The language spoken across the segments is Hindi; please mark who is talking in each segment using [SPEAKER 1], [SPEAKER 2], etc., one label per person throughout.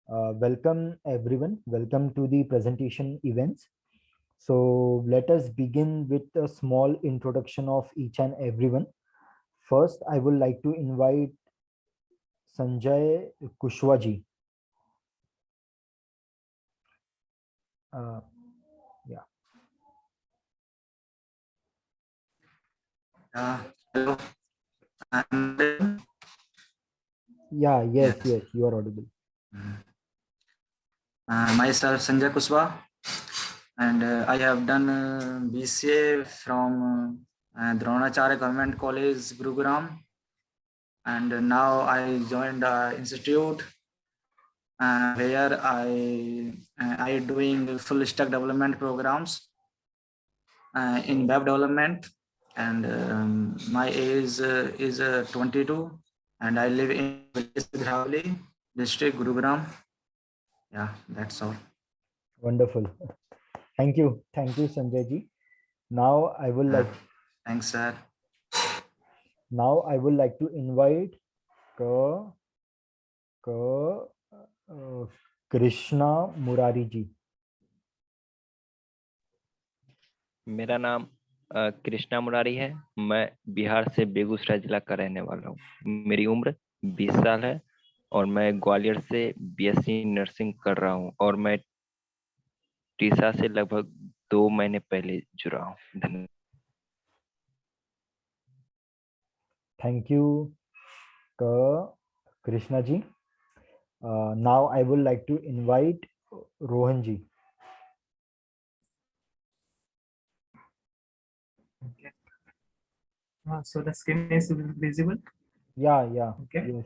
[SPEAKER 1] Welcome everyone. Welcome to the presentation events. So let us begin with a small introduction of each and everyone. First, I would like to invite Sanjay Kushwaji. Uh, yeah,
[SPEAKER 2] Hello, I'm audible?
[SPEAKER 1] yeah, yes,
[SPEAKER 2] Yes.
[SPEAKER 1] yes, you are audible.
[SPEAKER 2] Myself Sanjay Kuswa, and I have done BCA from Dronacharya Government College, Gurugram, and now I joined the institute where I doing full stack development programs in web development, and my age is 22, and I live in village Gravali, district Gurugram. Yeah, that's all.
[SPEAKER 1] Wonderful. Thank you, Sanjay ji. Now I would
[SPEAKER 2] Uh,
[SPEAKER 1] like
[SPEAKER 2] Thanks, sir.
[SPEAKER 1] to invite K, K, Krishna Murari ji.
[SPEAKER 3] मेरा नाम कृष्णा मुरारी है। मैं बिहार से बेगूसराय जिला का रहने वाला हूँ। मेरी उम्र 20 साल है और मैं ग्वालियर से बीएससी नर्सिंग कर रहा हूँ और मैं टीसा से लगभग 2 महीने पहले जुड़ा हूँ। धन्यवाद।
[SPEAKER 1] Thank you, Krishna ji. Now I would like to invite Rohan ji.
[SPEAKER 4] Okay. So the screen is visible.
[SPEAKER 1] Yeah, yeah,
[SPEAKER 4] Okay.
[SPEAKER 1] yes.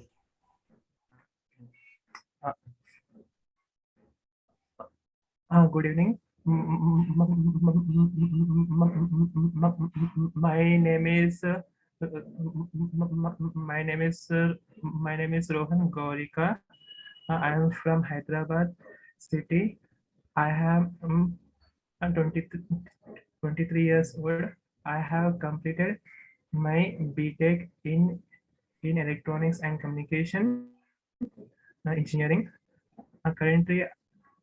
[SPEAKER 4] Good evening. My name is my name is Rohan Gaurika. I am from Hyderabad city. I am 23 years old. I have completed my BTech in electronics and communication engineering. Currently,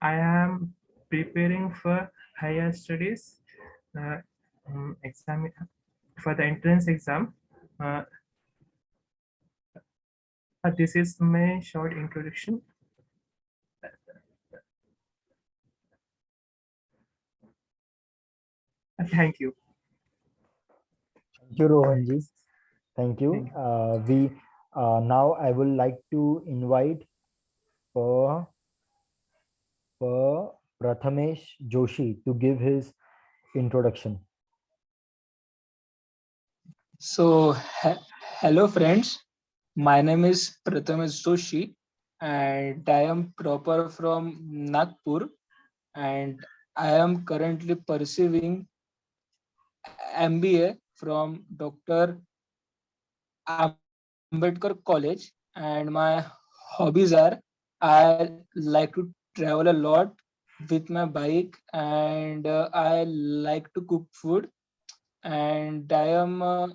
[SPEAKER 4] I am preparing for higher studies exam for the entrance exam. This is my short introduction. Thank you.
[SPEAKER 1] Thank you, Rohan ji. Thank you.
[SPEAKER 4] Thank you.
[SPEAKER 1] We Now I would like to invite Pa, Prathamesh Joshi to give his introduction.
[SPEAKER 5] So, hello friends, my name is Prathamesh Joshi and I am proper from Nagpur and I am currently pursuing MBA from Dr. Ambedkar College and my hobbies are I like to travel a lot with my bike and I like to cook food and I am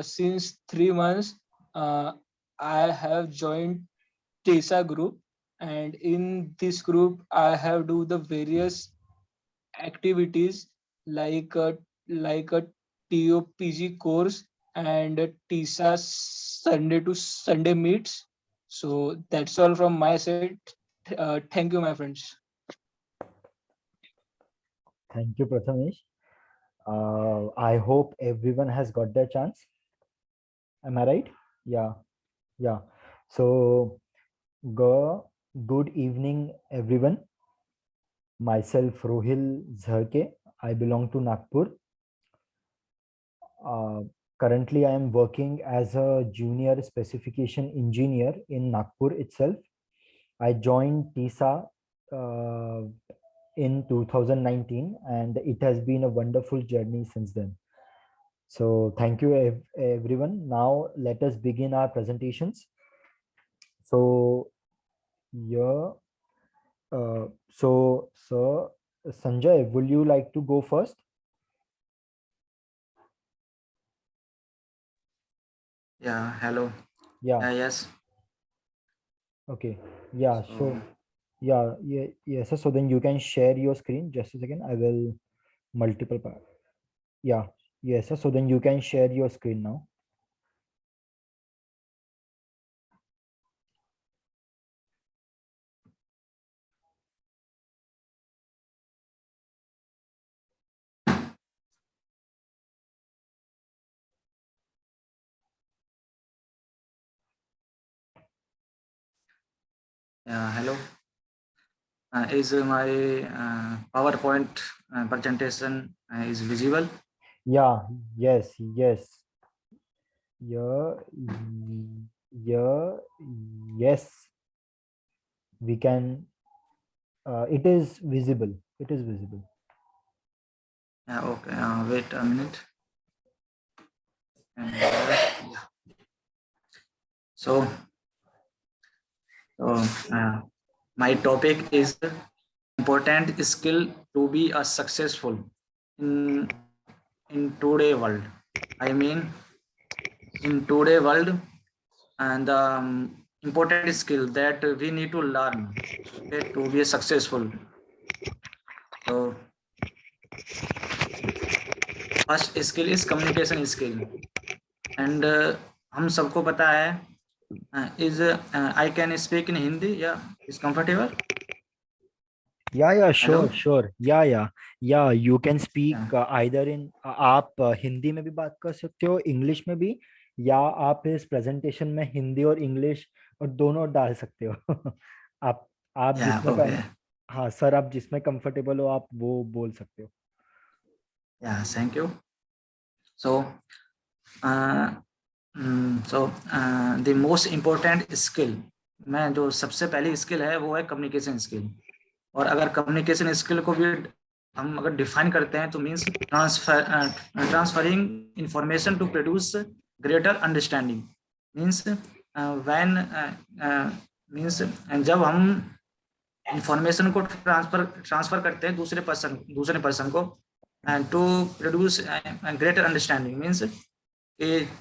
[SPEAKER 5] since 3 months uh, I have joined TESA group and in this group I have do the various activities like a TOPG course and a TESA Sunday to Sunday meets. So that's all from my side. Thank you, my friends.
[SPEAKER 1] Thank you, Prathamesh. I hope everyone has got their chance. Am I right? Yeah, yeah. So, good evening, everyone. Myself, Rohil Zharke. I belong to Nagpur. Uh, Currently, I am working as a junior specification engineer in Nagpur itself. I joined TISA uh, in 2019, and it has been a wonderful journey since then. So, thank you, everyone. Now, let us begin our presentations. So, yeah. Sir Sanjay, would you like to go first?
[SPEAKER 2] Yeah, hello.
[SPEAKER 1] Yeah.
[SPEAKER 2] Yes.
[SPEAKER 1] Okay. Yeah.
[SPEAKER 2] So,
[SPEAKER 1] So, Yes, sir. So then you can share your screen. Just a second. I will multiple part. Yeah. Yes, sir. So then you can share your screen now.
[SPEAKER 2] Hello. Is my PowerPoint presentation is visible?
[SPEAKER 1] Yeah. Yes. Yes. Yeah. Yeah. Yes. We can. It is visible. It is visible.
[SPEAKER 2] Okay. Wait a minute. And, yeah. So, my topic is important skill to be a successful in today world. I mean, in today world, and the important skill that we need to learn, okay, to be successful. So, first skill is communication skill, and हम सबको पता है is I can speak in Hindi. Yeah, is comfortable.
[SPEAKER 1] Yeah,
[SPEAKER 2] Hello.
[SPEAKER 1] sure. Yeah, you can speak
[SPEAKER 2] Yeah.
[SPEAKER 1] either in आप हिंदी में भी बात कर सकते हो, इंग्लिश में भी, या आप इस प्रेजेंटेशन में हिंदी और इंग्लिश और दोनों डाल सकते हो। आप
[SPEAKER 2] Yeah.
[SPEAKER 1] जिसमें
[SPEAKER 2] Okay.
[SPEAKER 1] हाँ सर, आप जिसमें कंफर्टेबल हो आप वो बोल सकते हो।
[SPEAKER 2] Yeah. Thank you. So, uh, the most important skill, मैं जो सबसे पहली स्किल है वो है कम्युनिकेशन स्किल। और अगर कम्युनिकेशन स्किल को भी हम अगर डिफाइन करते हैं तो means transferring information to produce greater understanding. Means when means जब हम इंफॉर्मेशन को ट्रांसफर करते हैं दूसरे पर्सन को to produce greater understanding, means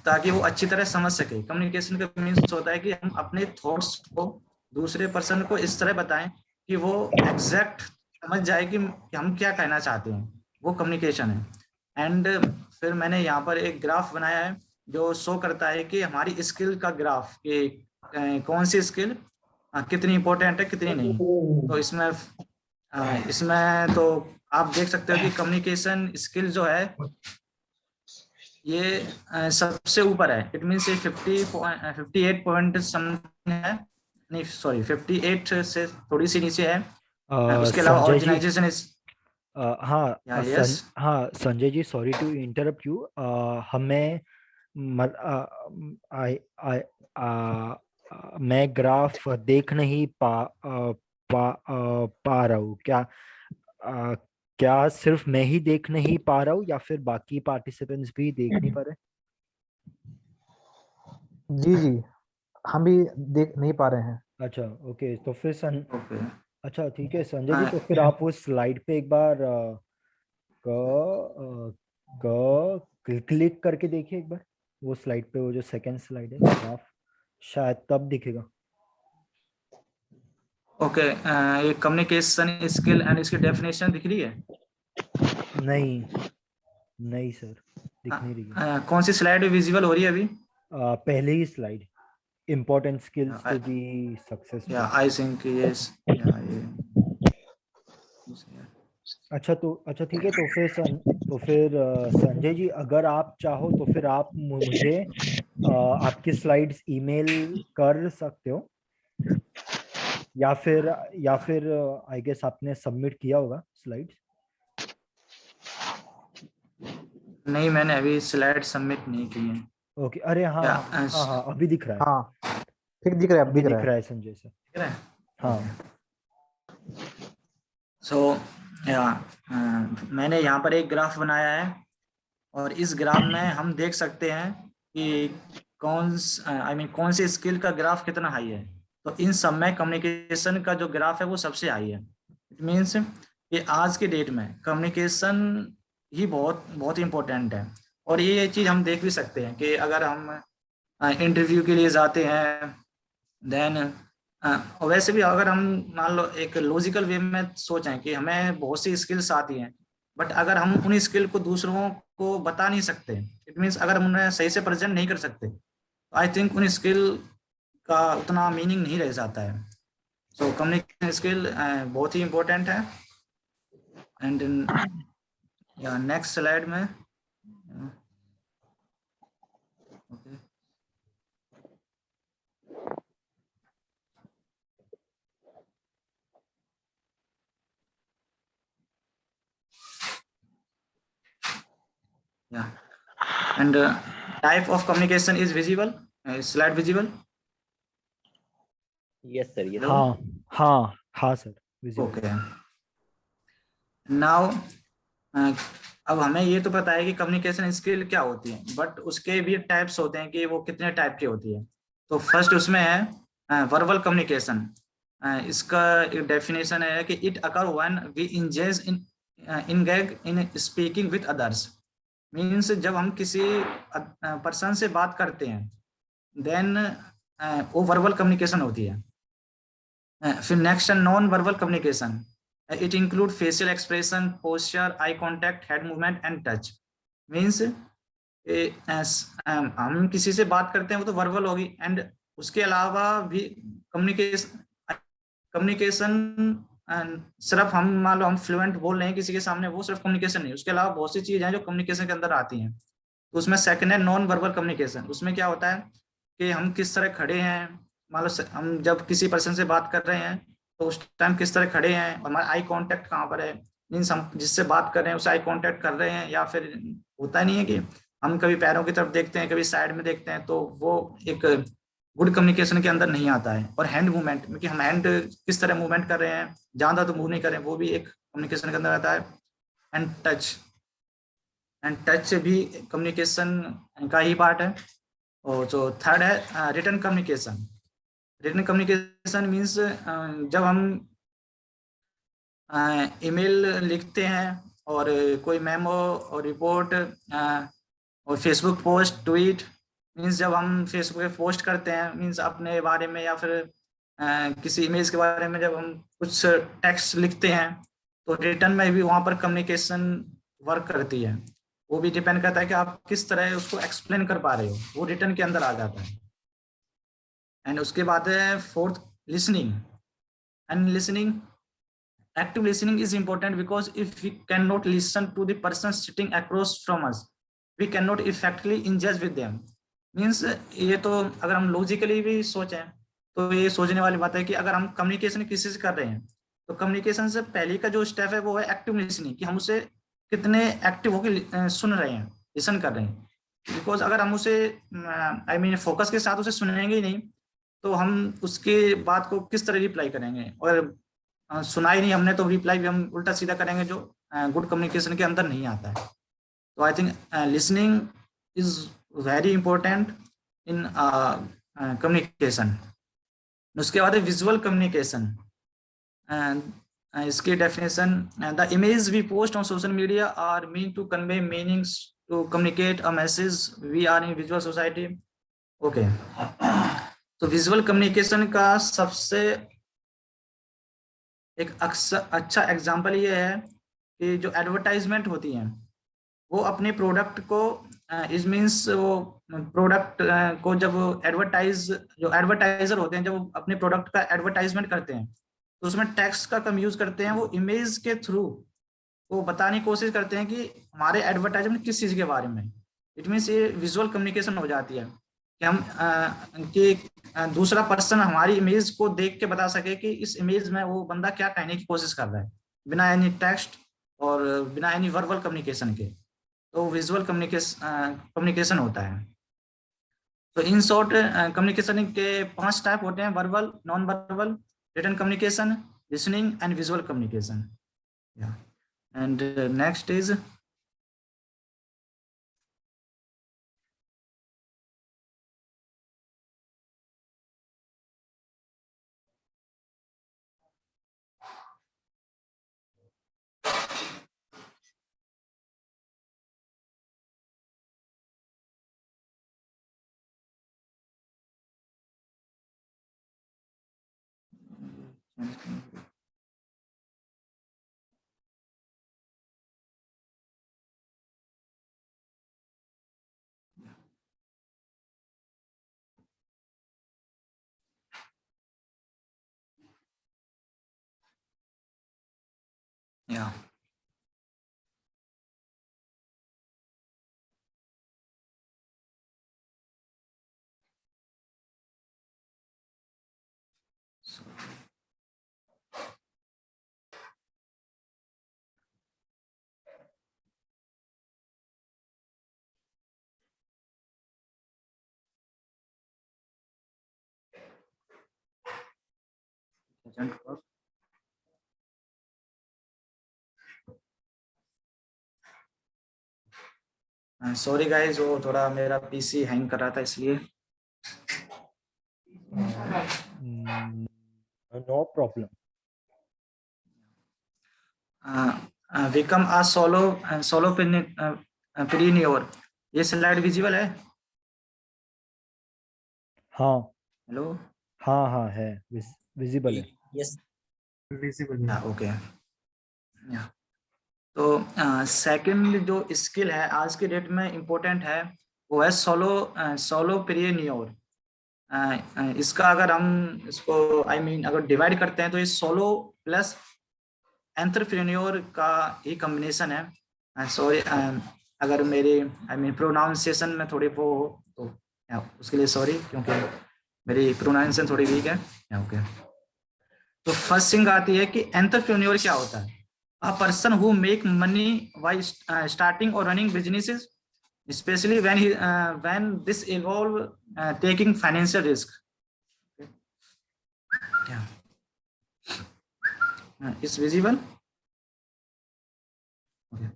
[SPEAKER 2] ताकि वो अच्छी तरह समझ सके। कम्युनिकेशन का मीन्स होता है कि हम अपने थॉट्स को दूसरे पर्सन को इस तरह बताएं कि वो एग्जैक्ट समझ जाए कि हम क्या कहना चाहते हैं, वो कम्युनिकेशन है। एंड फिर मैंने यहाँ पर एक ग्राफ बनाया है जो शो करता है कि हमारी स्किल का ग्राफ, कि कौन सी स्किल कितनी इंपॉर्टेंट है कितनी नहीं। तो इसमें तो आप देख सकते हो कि कम्युनिकेशन स्किल जो है ये सबसे ऊपर है। इट मीन्स ये 58 पॉइंट समथिंग है, नहीं सॉरी 58 से थोड़ी सी नीचे है। उसके अलावा
[SPEAKER 1] Sanjay ji,
[SPEAKER 2] organization is
[SPEAKER 1] Sanjay ji, sorry to interrupt you. हमें मैं ग्राफ देख नहीं पा रहा हूँ। क्या सिर्फ मैं ही देख नहीं पा रहा हूँ या फिर बाकी पार्टिसिपेंट्स भी देख नहीं पा रहे?
[SPEAKER 6] जी हम भी देख नहीं पा रहे हैं।
[SPEAKER 1] अच्छा, ओके। तो फिर
[SPEAKER 2] ओके।
[SPEAKER 1] अच्छा ठीक है संजय जी, तो फिर आप उस स्लाइड पे एक बार क्लिक करके देखिए एक बार, वो स्लाइड पे, वो जो सेकंड स्लाइड है ग्राफ, शायद तब दिखेगा।
[SPEAKER 2] ओके। ये कम्युनिकेशन स्किल एंड इसकी डेफिनेशन दिख रही है?
[SPEAKER 1] नहीं सर, दिख नहीं रही है।
[SPEAKER 2] कौन सी स्लाइड विजिबल हो रही है अभी?
[SPEAKER 1] पहले ही slide, important skills to be successful.
[SPEAKER 2] या आई थिंक यस।
[SPEAKER 1] अच्छा ठीक है। तो फिर संजय जी, अगर आप चाहो तो फिर आप मुझे आपकी स्लाइड्स ईमेल कर सकते हो, या फिर आई गेस आपने सबमिट किया होगा स्लाइड्स।
[SPEAKER 2] नहीं, मैंने अभी स्लाइड सबमिट नहीं की है।
[SPEAKER 1] ओके, अरे हाँ, अभी दिख रहा है।
[SPEAKER 6] हाँ ठीक दिख रहा है,
[SPEAKER 1] अभी दिख रहा है संजय सर।
[SPEAKER 2] दिख रहा है?
[SPEAKER 1] हाँ।
[SPEAKER 2] सो मैंने यहाँ पर एक ग्राफ बनाया है और इस ग्राफ में हम देख सकते हैं कि कौन सी स्किल का ग्राफ कितना हाई है। तो इन सब में कम्युनिकेशन का जो ग्राफ है वो सबसे हाई है। इट मीन्स कि आज के डेट में कम्युनिकेशन ही बहुत इम्पोर्टेंट है। और ये चीज़ हम देख भी सकते हैं कि अगर हम इंटरव्यू के लिए जाते हैं, देन और वैसे भी अगर हम मान लो एक लॉजिकल वे में सोचें कि हमें बहुत सी स्किल्स आती हैं, बट अगर हम उन स्किल को दूसरों को बता नहीं सकते, इट मीन्स अगर हम उन्हें सही से प्रेजेंट नहीं कर सकते, आई थिंक उन स्किल का उतना मीनिंग नहीं रह जाता है। सो कम्युनिकेशन स्किल बहुत ही इम्पोर्टेंट है। एंड या नेक्स्ट स्लाइड में okay yeah and type of communication is visible, slide visible.
[SPEAKER 3] Yes sir, yes
[SPEAKER 2] Hello?
[SPEAKER 1] हाँ हाँ हाँ सर, visible.
[SPEAKER 2] Okay. नाउ अब हमें ये तो पता है कि कम्युनिकेशन स्किल क्या होती है, बट उसके भी टाइप्स होते हैं कि वो कितने टाइप की होती है। तो फर्स्ट उसमें है वर्बल कम्युनिकेशन। इसका एक डेफिनेशन है कि it occur when we engage in engage in speaking with others. Means जब हम किसी पर्सन से बात करते हैं, देन वो वर्बल कम्युनिकेशन होती है। फिर नेक्स्ट है non verbal communication. It include facial expression, posture, eye contact, head movement and touch. Means हम किसी से बात करते हैं वो तो वर्बल होगी, एंड उसके अलावा भी कम्युनिकेशन कम्युनिकेशन सिर्फ हम मान लो हम फ्लुएंट बोल रहे हैं किसी के सामने, वो सिर्फ कम्युनिकेशन नहीं, उसके अलावा बहुत सी चीजें हैं जो कम्युनिकेशन के अंदर आती हैं। तो उसमें सेकंड है नॉन वर्बल कम्युनिकेशन। उसमें क्या होता है कि हम किस तरह खड़े हैं, मान लो हम जब किसी पर्सन से बात कर रहे हैं तो उस टाइम किस तरह खड़े हैं, और हमारा आई कांटेक्ट कहाँ पर है। मीन्स हम जिससे बात कर रहे हैं उससे आई कांटेक्ट कर रहे हैं, या फिर होता नहीं है कि हम कभी पैरों की तरफ देखते हैं, कभी साइड में देखते हैं, तो वो एक गुड कम्युनिकेशन के अंदर नहीं आता है। और हैंड मूवमेंट में कि हम हैंड किस तरह मूवमेंट कर रहे हैं, ज़्यादा तो मूव नहीं कर रहे हैं, वो भी एक कम्युनिकेशन के अंदर आता है। एंड टच भी कम्युनिकेशन का ही पार्ट है। और जो थर्ड है written communication. Written communication means जब हम ईमेल लिखते हैं, और कोई मेमो और रिपोर्ट और फेसबुक पोस्ट, ट्वीट, मीन्स जब हम फेसबुक पे पोस्ट करते हैं मीन्स अपने बारे में, या फिर किसी इमेज के बारे में जब हम कुछ टेक्स्ट लिखते हैं, तो रिटर्न में भी वहाँ पर कम्युनिकेशन वर्क करती है। वो भी डिपेंड करता है कि आप किस तरह उसको एक्सप्लेन कर पा रहे हो, वो रिटर्न के अंदर आ जाता है। एंड उसके बाद है fourth listening. And listening, active listening is important because if we cannot listen to the person sitting across from us, we cannot effectively engage with them. Means ये तो अगर हम लॉजिकली भी सोचें तो ये सोचने वाली बात है कि अगर हम कम्युनिकेशन किसी से कर रहे हैं, तो कम्युनिकेशन से पहले का जो स्टेप है वो है एक्टिव लिसनिंग, कि हम उसे कितने एक्टिव होकर सुन रहे हैं, लिसन कर रहे हैं। बिकॉज अगर हम उसे आई मीन फोकस के साथ उसे सुनेंगे ही नहीं, तो हम उसके बात को किस तरह रिप्लाई करेंगे, और सुना ही नहीं हमने तो रिप्लाई भी हम उल्टा सीधा करेंगे, जो गुड कम्युनिकेशन के अंदर नहीं आता है। तो I think listening is very important in communication. उसके बाद है विजुअल कम्युनिकेशन। इसकी definition, the image we post on social media are mean to convey meanings to communicate a message, we are in visual society. Okay, तो विजुअल कम्युनिकेशन का सबसे एक अच्छा एग्जाम्पल ये है कि जो एडवर्टाइजमेंट होती हैं वो अपने प्रोडक्ट को इज मीन्स वो प्रोडक्ट को जब एडवर्टाइज, जो एडवर्टाइजर होते हैं जब अपने प्रोडक्ट का एडवर्टाइजमेंट करते हैं, तो उसमें टेक्स्ट का कम यूज करते हैं। वो इमेज के थ्रू वो बताने की कोशिश करते हैं कि हमारे एडवर्टाइजमेंट किस चीज़ के बारे में। इट मीन्स ये विजुअल कम्युनिकेशन हो जाती है कि हम दूसरा पर्सन हमारी इमेज को देख के बता सके कि इस इमेज में वो बंदा क्या कहने की कोशिश कर रहा है, बिना एनी टेक्स्ट और बिना एनी वर्बल कम्युनिकेशन के। तो विजुअल कम्युनिकेशन होता है। तो इन शॉर्ट कम्युनिकेशन के 5 टाइप होते हैं: verbal, non verbal, written communication, listening and visual communication. And next is Yeah. So, doesn't work. Sorry guys, वो थोड़ा मेरा पीसी हैंग कर रहा था इसलिए।
[SPEAKER 1] No problem.
[SPEAKER 2] become a solopreneur, ये स्लाइड विजिबल है?
[SPEAKER 1] हाँ
[SPEAKER 2] हेलो,
[SPEAKER 1] हाँ हाँ है, विजिबल है।
[SPEAKER 2] यस,
[SPEAKER 4] visible है।
[SPEAKER 2] ओके। तो सेकंड जो स्किल है आज के डेट में इम्पोर्टेंट है वो है सोलोप्रेन्योर। इसका अगर हम इसको अगर डिवाइड करते हैं तो ये सोलो प्लस एंटरप्रेन्योर का ही कॉम्बिनेशन है। सॉरी, अगर मेरे प्रोनाउंसिएशन में थोड़ी वो हो तो उसके लिए सॉरी, क्योंकि मेरी प्रोनाउंसिएशन थोड़ी वीक है। ओके, तो फर्स्ट थिंग आती है कि एंटरप्रेन्योर क्या होता है। A person who make money while starting or running businesses, especially when this involve taking financial risk. Yeah. Is visible? Okay.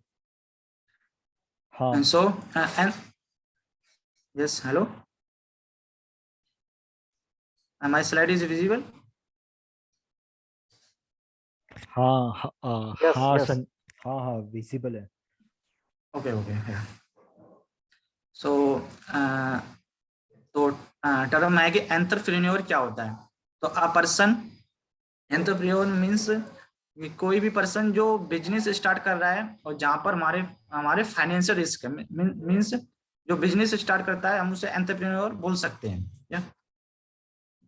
[SPEAKER 1] हाँ
[SPEAKER 2] And so and yes, hello. My slide is visible.
[SPEAKER 1] हाँ
[SPEAKER 6] Yes,
[SPEAKER 1] हाँ
[SPEAKER 6] yes.
[SPEAKER 1] हाँ हाँ विजिबल है।
[SPEAKER 2] Okay, okay. Yeah. So तो टर्म है कि एंटरप्रेन्योर क्या होता है। तो अ पर्सन, एंटरप्रेन्योर मीन्स कोई भी पर्सन जो बिजनेस स्टार्ट कर रहा है और जहां पर हमारे फाइनेंशियल रिस्क है, मीन्स जो बिजनेस स्टार्ट करता है हम उसे एंटरप्रेन्योर बोल सकते हैं। या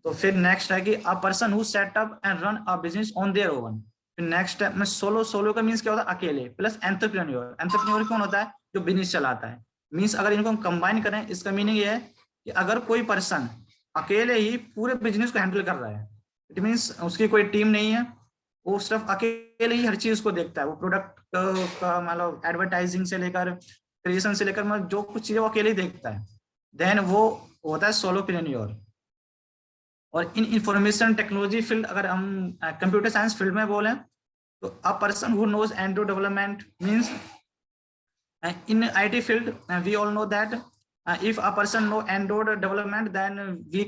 [SPEAKER 2] तो फिर नेक्स्ट है कि अ person who set up and run a business on their own. फिर नेक्स्ट है में सोलो का मीन्स क्या होता है, अकेले, प्लस एंटरप्रेन्योर। एंटरप्रेन्योर कौन होता है, जो बिजनेस चलाता है। मीन्स अगर इनको हम कंबाइन करें, इसका मीनिंग ये है कि अगर कोई पर्सन अकेले ही पूरे बिजनेस को हैंडल कर रहा है, इट मीन्स उसकी कोई टीम नहीं है, वो सिर्फ अकेले ही हर चीज को देखता है। वो प्रोडक्ट का मतलब एडवर्टाइजिंग से लेकर क्रिएशन से लेकर मतलब जो कुछ चीजें वो अकेले ही देखता है, देन वो होता है सोलोप्रेन्योर। और इन इंफॉर्मेशन टेक्नोलॉजी फील्ड, अगर हम कंप्यूटर साइंस फील्ड में बोलें, तो a person who knows Android development means in IT field we all know that if a person know Android development then we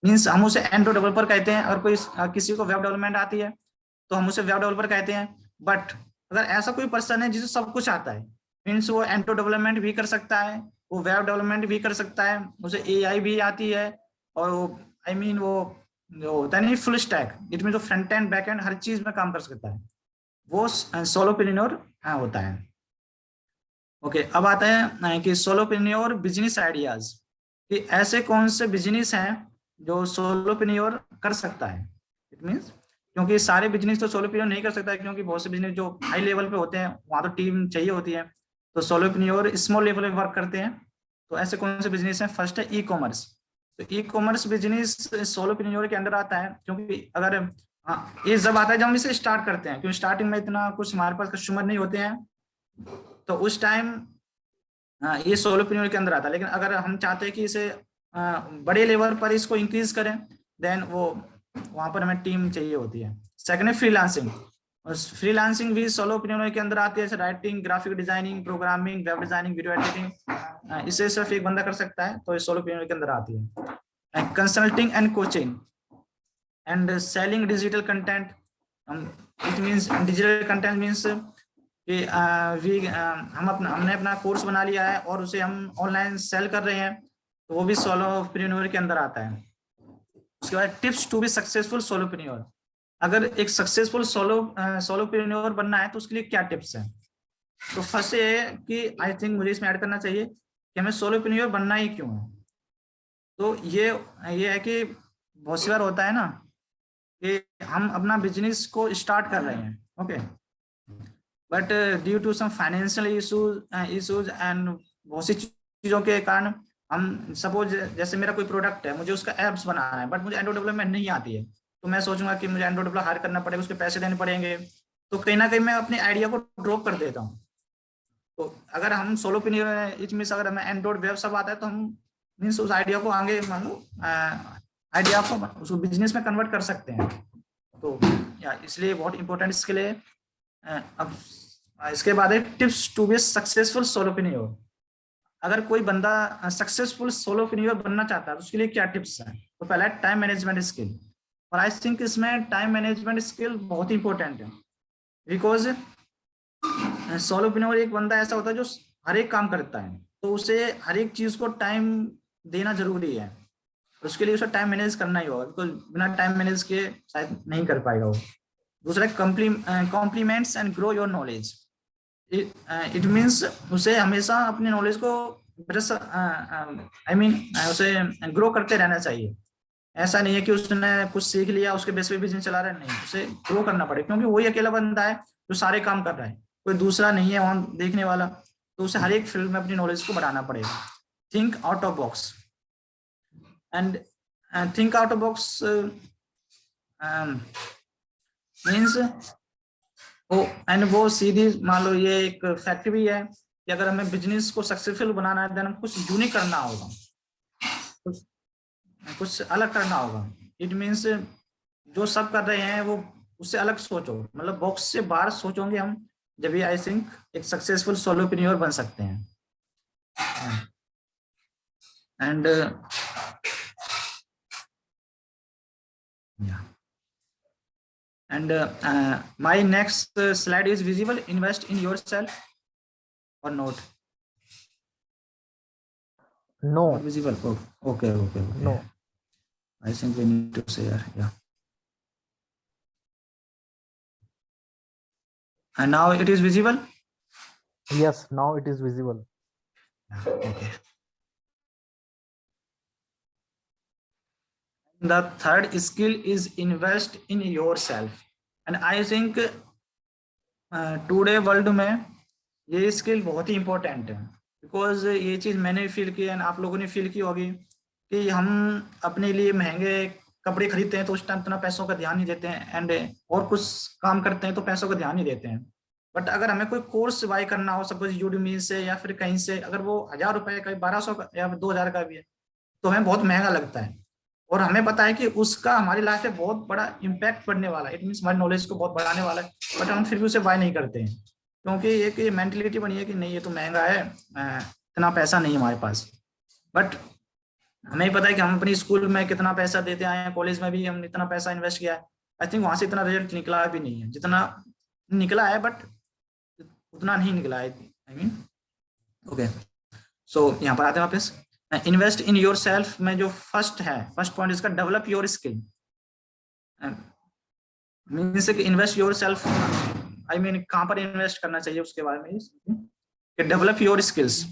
[SPEAKER 2] means हम उसे Android developer कहते हैं। और कोई किसी को वेब डेवलपमेंट आती है तो हम उसे वेब डेवलपर कहते हैं। बट अगर ऐसा कोई पर्सन है जिसे सब कुछ आता है, मीन्स वो Android डेवलपमेंट भी कर सकता है, वो वेब डेवलपमेंट भी कर सकता है, उसे AI भी आती है, और वो जो होता है नहीं फुल स्टैक, इट मीन जो फ्रंट एंड बैक एंड हर चीज में काम कर सकता है, वो सोलोप्रेन्योर होता है। ओके, अब आता है कि सोलोप्रेन्योर बिजनेस आइडियाज, कि ऐसे कौन से बिजनेस हैं जो सोलोप्रेन्योर कर सकता है। इट मींस क्योंकि सारे बिजनेस तो सोलोप्रेन्योर नहीं कर सकता है, क्योंकि बहुत से बिजनेस जो हाई लेवल पे होते हैं वहां तो टीम चाहिए होती है, तो सोलोप्रेन्योर स्मॉल लेवल पे वर्क करते हैं। तो ऐसे कौन से बिजनेस हैं, फर्स्ट है ई कॉमर्स। तो ई कॉमर्स बिजनेस सोलोप्रेन्योर के अंदर आता है, क्योंकि अगर ये जब आता है जब हम इसे स्टार्ट करते हैं, क्योंकि स्टार्टिंग में इतना कुछ हमारे पास कस्टमर नहीं होते हैं, तो उस टाइम ये सोलोप्रेन्योर के अंदर आता है। लेकिन अगर हम चाहते हैं कि इसे बड़े लेवल पर इसको इंक्रीज करें, देन वो वहां पर हमें टीम चाहिए होती है। सेकंड है फ्रीलांसिंग, और फ्रीलांसिंग भी सोलोप्रेन्योर के अंदर आती है, जैसे writing, graphic designing, programming, web designing, video editing, इसे सिर्फ एक बंदा कर सकता है, तो ये सोलोप्रेन्योर के अंदर आती है। Consulting and coaching and selling digital content, it means digital content means कि हमने अपना कोर्स बना लिया है और उसे हम ऑनलाइन सेल कर रहे हैं, तो वो भी सोलोप्रेन्योर के अंदर आता है। उसके बाद tips to be successful solopreneur. अगर एक सक्सेसफुल सोलोप्रेन्योर बनना है तो उसके लिए क्या टिप्स हैं? तो फर्स्ट ये है कि आई थिंक मुझे इसमें ऐड करना चाहिए कि हमें सोलोप्रेन्योर बनना ही क्यों है। तो ये है कि बहुत सी बार होता है ना कि हम अपना बिजनेस को स्टार्ट कर रहे हैं, okay, but due to some financial issues and बहुत सी चीजों के कारण हम सपोज जैसे मेरा कोई प्रोडक्ट है, मुझे उसका एप्स बनाना है बट मुझे एंड्रॉइड डेवलपमेंट नहीं आती है, तो मैं सोचूंगा कि मुझे एंड्रॉइड डेवलपर हायर करना पड़ेगा, उसके पैसे देने पड़ेंगे, तो कहीं ना कहीं मैं अपने आइडिया को ड्रॉप कर देता हूँ। तो अगर हम सोलोप्रेन्योर इट मींस अगर हमें एंड्रॉइड वेब सब आता है तो हम मींस उस आइडिया को आगे मान लो आइडिया को उसको बिजनेस में कन्वर्ट कर सकते हैं। तो या इसलिए बहुत इंपॉर्टेंट इसके लिए। अब इसके बाद है tips to be successful solopreneur. अगर कोई बंदा सक्सेसफुल सोलोप्रेन्योर बनना चाहता है तो उसके लिए क्या टिप्स हैं? तो पहला है टाइम मैनेजमेंट स्किल, और आई थिंक इसमें टाइम मैनेजमेंट स्किल बहुत इंपॉर्टेंट है, बिकॉज सोलोप्रेन्योर एक बंदा ऐसा होता है जो हर एक काम करता है, तो उसे हर एक चीज को टाइम देना जरूरी है, उसके लिए उसे टाइम मैनेज करना ही होगा, बिकॉज बिना टाइम मैनेज के शायद नहीं कर पाएगा वो। दूसरा compliments and grow your knowledge. It means उसे हमेशा अपने नॉलेज को उसे ग्रो करते रहना चाहिए। ऐसा नहीं है कि उसने कुछ सीख लिया उसके बेस पे बिजनेस चला रहा है, नहीं, उसे ग्रो करना पड़ेगा, क्योंकि वही अकेला बंदा है जो सारे काम कर रहा है, कोई दूसरा नहीं है वहां देखने वाला, तो उसे हर एक फील्ड में अपनी नॉलेज को बढ़ाना पड़ेगा। Think out of box and think out of box means वो सीधी मान लो ये एक फैक्ट भी है कि अगर हमें बिजनेस को सक्सेसफुल बनाना है देन कुछ यूनिक करना होगा, कुछ अलग करना होगा। इट मीन्स जो सब कर रहे हैं वो उससे अलग सोचो, मतलब बॉक्स से बाहर सोचोगे हम, जब भी आई थिंक एक सक्सेसफुल सोलोप्रेन्योर बन सकते हैं। And my next slide is visible. Invest in yourself or not?
[SPEAKER 6] No.
[SPEAKER 2] Not visible. Oh, okay.
[SPEAKER 6] No.
[SPEAKER 2] I think we need to share. Yeah. And now it is visible.
[SPEAKER 6] Yes, now it is visible.
[SPEAKER 2] Okay. The third skill is invest in yourself, and I think today world में ये स्किल बहुत ही इम्पोर्टेंट है, बिकॉज ये चीज मैंने फील की है, आप लोगों ने फील की होगी कि हम अपने लिए महंगे कपड़े खरीदते हैं तो उस टाइम इतना पैसों का ध्यान नहीं देते हैं, एंड और कुछ काम करते हैं तो पैसों का ध्यान नहीं देते हैं। बट अगर हमें कोई कोर्स बाय करना हो, सपोज यूडेमी से या फिर कहीं से, अगर वो 1000 रुपए का 1200 का या 2000 का भी है तो हमें बहुत महंगा लगता है, और हमें पता है कि उसका हमारी लाइफ में बहुत बड़ा इम्पैक्ट पड़ने वाला है, इट मीन्स हमारी नॉलेज को बहुत बढ़ाने वाला है, बट हम फिर भी उसे बाय नहीं करते हैं, क्योंकि एक ये मेंटलिटी बनी है कि नहीं ये तो महंगा है, इतना पैसा नहीं हमारे पास। बट हमें पता है कि हम अपनी स्कूल में कितना पैसा देते आए हैं, कॉलेज में भी हम इतना पैसा इन्वेस्ट किया है, आई थिंक वहां से इतना रिजल्ट निकला भी नहीं है, जितना निकला है बट उतना नहीं निकला है, आई मीन। ओके, सो यहाँ पर आते हैं वापस। इन्वेस्ट इन योर सेल्फ में जो फर्स्ट पॉइंट इसका, develop your skill, means invest yourself, I mean कहाँ पर इन्वेस्ट करना चाहिए उसके बारे में। Develop your skills,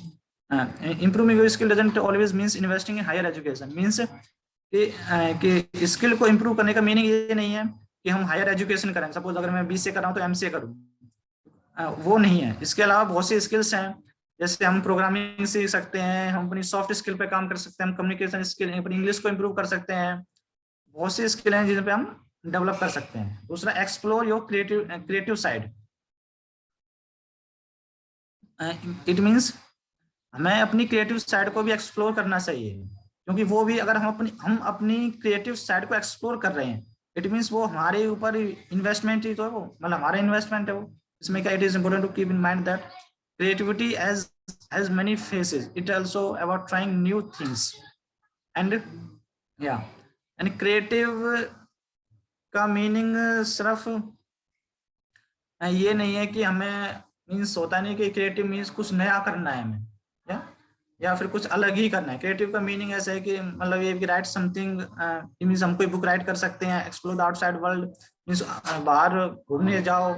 [SPEAKER 2] improving your skill doesn't always means investing in higher education, means कि स्किल को इम्प्रूव करने का मीनिंग ये नहीं है कि हम हायर एजुकेशन करें, सपोज अगर मैं BCA कर रहा हूँ तो MCA करूँ, वो नहीं है। इसके अलावा बहुत सी स्किल्स हैं, जैसे हम प्रोग्रामिंग सीख सकते हैं, हम अपनी सॉफ्ट स्किल पे काम कर सकते हैं, हम कम्युनिकेशन स्किल, अपनी इंग्लिश को इम्प्रूव कर सकते हैं, बहुत सी स्किल हैं जिन पे हम डेवलप कर सकते हैं। दूसरा, explore your creative side, it means हमें अपनी क्रिएटिव साइड को भी एक्सप्लोर करना चाहिए, क्योंकि वो भी अगर हम अपनी क्रिएटिव साइड को एक्सप्लोर कर रहे हैं, इट मीन्स वो हमारे ऊपर इन्वेस्टमेंट ही तो है, वो मतलब हमारा इन्वेस्टमेंट है वो। इसमें क्या, it is important to keep in mind that creativity has many faces, it also about trying new things, and and creative का मीनिंग सिर्फ ये नहीं है कि हमें मीन्स होता नहीं कि क्रिएटिव मीन्स कुछ नया करना है हमें, या फिर कुछ अलग ही करना है। क्रिएटिव का मीनिंग ऐसा है कि मतलब ये राइट समथिंग, मीन्स हम कोई बुक राइट कर सकते हैं, explore the outside world, means बाहर घूमने जाओ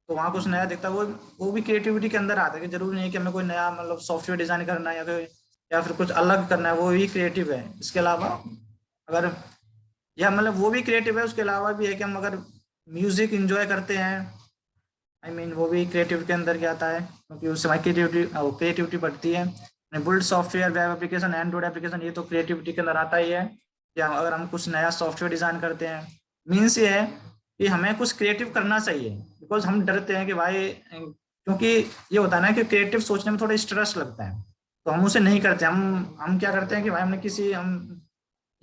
[SPEAKER 2] तो वहाँ कुछ नया दिखता है, वो भी क्रिएटिविटी के अंदर आता है। कि जरूरी नहीं कि हमें कोई नया मतलब सॉफ्टवेयर डिजाइन करना है या फिर कुछ अलग करना है, वो भी क्रिएटिव है। इसके अलावा अगर या मतलब वो भी क्रिएटिव है, उसके अलावा भी है कि हम अगर म्यूजिक इंजॉय करते हैं, आई मीन वो भी क्रिएटिव के अंदर क्या आता है, क्योंकि उससे हमारी क्रिएटिविटी बढ़ती है। Build software, web application, Android application, ये तो क्रिएटिविटी के अंदर आता ही है। या अगर हम कुछ नया सॉफ्टवेयर डिजाइन करते हैं, मीन्स ये है कि हमें कुछ क्रिएटिव करना चाहिए। बिकॉज हम डरते हैं कि भाई, क्योंकि ये होता है ना कि क्रिएटिव सोचने में थोड़ा स्ट्रेस लगता है, तो हम उसे नहीं करते। हम क्या करते हैं कि भाई हमने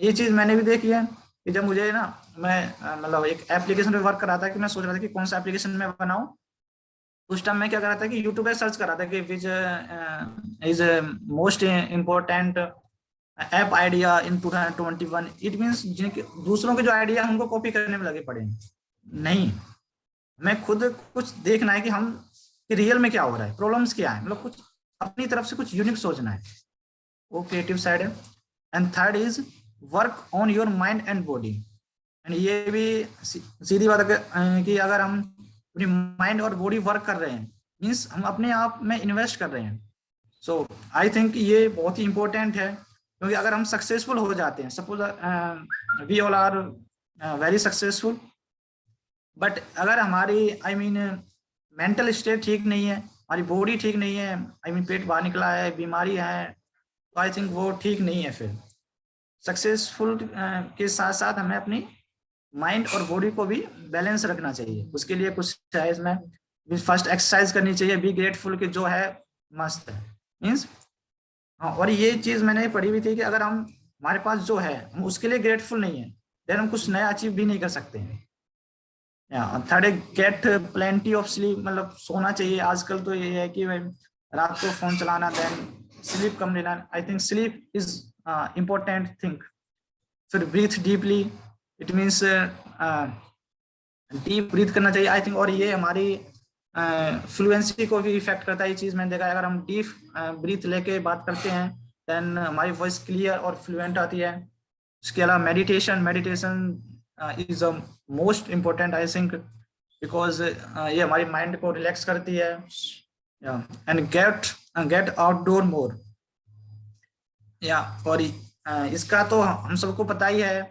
[SPEAKER 2] ये चीज मैंने भी देखी है कि जब मुझे ना, मैं मतलब एक एप्लीकेशन पे वर्क कर रहा था, कि मैं सोच रहा था कि कौन सा एप्लीकेशन मैं बनाऊं। उस टाइम मैं क्या कर रहा था कि यूट्यूब पे सर्च कर रहा था कि which is most important app idea in 2021। It means जिनके दूसरों के जो आइडिया हमको कॉपी करने में लगे पड़े हैं, नहीं, मैं खुद कुछ देखना है कि हम कि रियल में क्या हो रहा है, प्रॉब्लम्स क्या है, मतलब कुछ अपनी तरफ से कुछ यूनिक सोचना है, वो क्रिएटिव साइड है। And third is work on your mind and body. And ये भी सीधी बात है कि अगर हम अपनी माइंड और बॉडी वर्क कर रहे हैं, मीन्स हम अपने आप में इन्वेस्ट कर रहे हैं। सो आई थिंक ये बहुत ही इंपॉर्टेंट है, क्योंकि अगर हम सक्सेसफुल हो जाते हैं, suppose we all are very successful, but अगर हमारी आई मीन मेंटल स्टेट ठीक नहीं है, हमारी बॉडी ठीक नहीं है, आई मीन पेट बाहर निकला है, बीमारी है, तो आई थिंक वो ठीक नहीं है। फिर सक्सेसफुल के साथ साथ हमें अपनी माइंड और बॉडी को भी बैलेंस रखना चाहिए। उसके लिए कुछ है इसमें, फर्स्ट एक्सरसाइज करनी चाहिए, बी ग्रेटफुल, कि जो है मस्त है, मीन्स। हाँ, और ये चीज मैंने पढ़ी हुई थी कि अगर हम हमारे पास जो है हम उसके लिए ग्रेटफुल नहीं है, देन हम कुछ नया अचीव भी नहीं कर सकते हैं। Third, get plenty of sleep, मतलब सोना चाहिए। आजकल तो ये है कि भाई रात को फोन चलाना, देन स्लीप कम लेना। I think sleep is important thing. फिर breathe deeply, it means deep breath करना चाहिए, आई थिंक। और ये हमारी फ्लुएंसी को भी इफेक्ट करता है, ये चीज मैंने देखा है। अगर हम डीप ब्रीथ लेके बात करते हैं, देन हमारी वॉइस क्लियर और फ्लुएंट आती है। उसके अलावा meditation is most important, I think, because ये हमारी माइंड को रिलैक्स करती है। एंड गेट आउटडोर मोर। या और इसका तो हम सबको पता ही है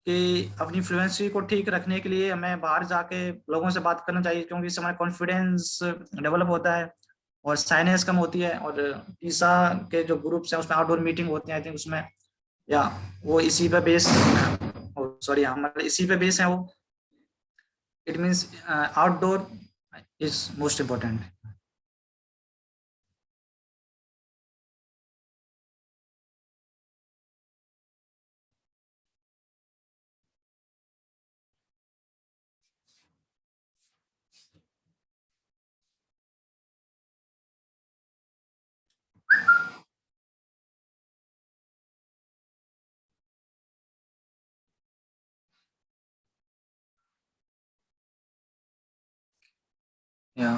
[SPEAKER 2] कि अपनी फ्लुएंसी को ठीक रखने के लिए हमें बाहर जाके लोगों से बात करना चाहिए, क्योंकि इससे हमारा कॉन्फिडेंस डेवलप होता है और साइनेस कम होती है। और टीसा के जो ग्रुप्स हैं उसमें आउटडोर मीटिंग होती है, आई थिंक उसमें, या वो इसी पे बेस, सॉरी हमारे इसी पे बेस है वो। It means outdoor is most important. या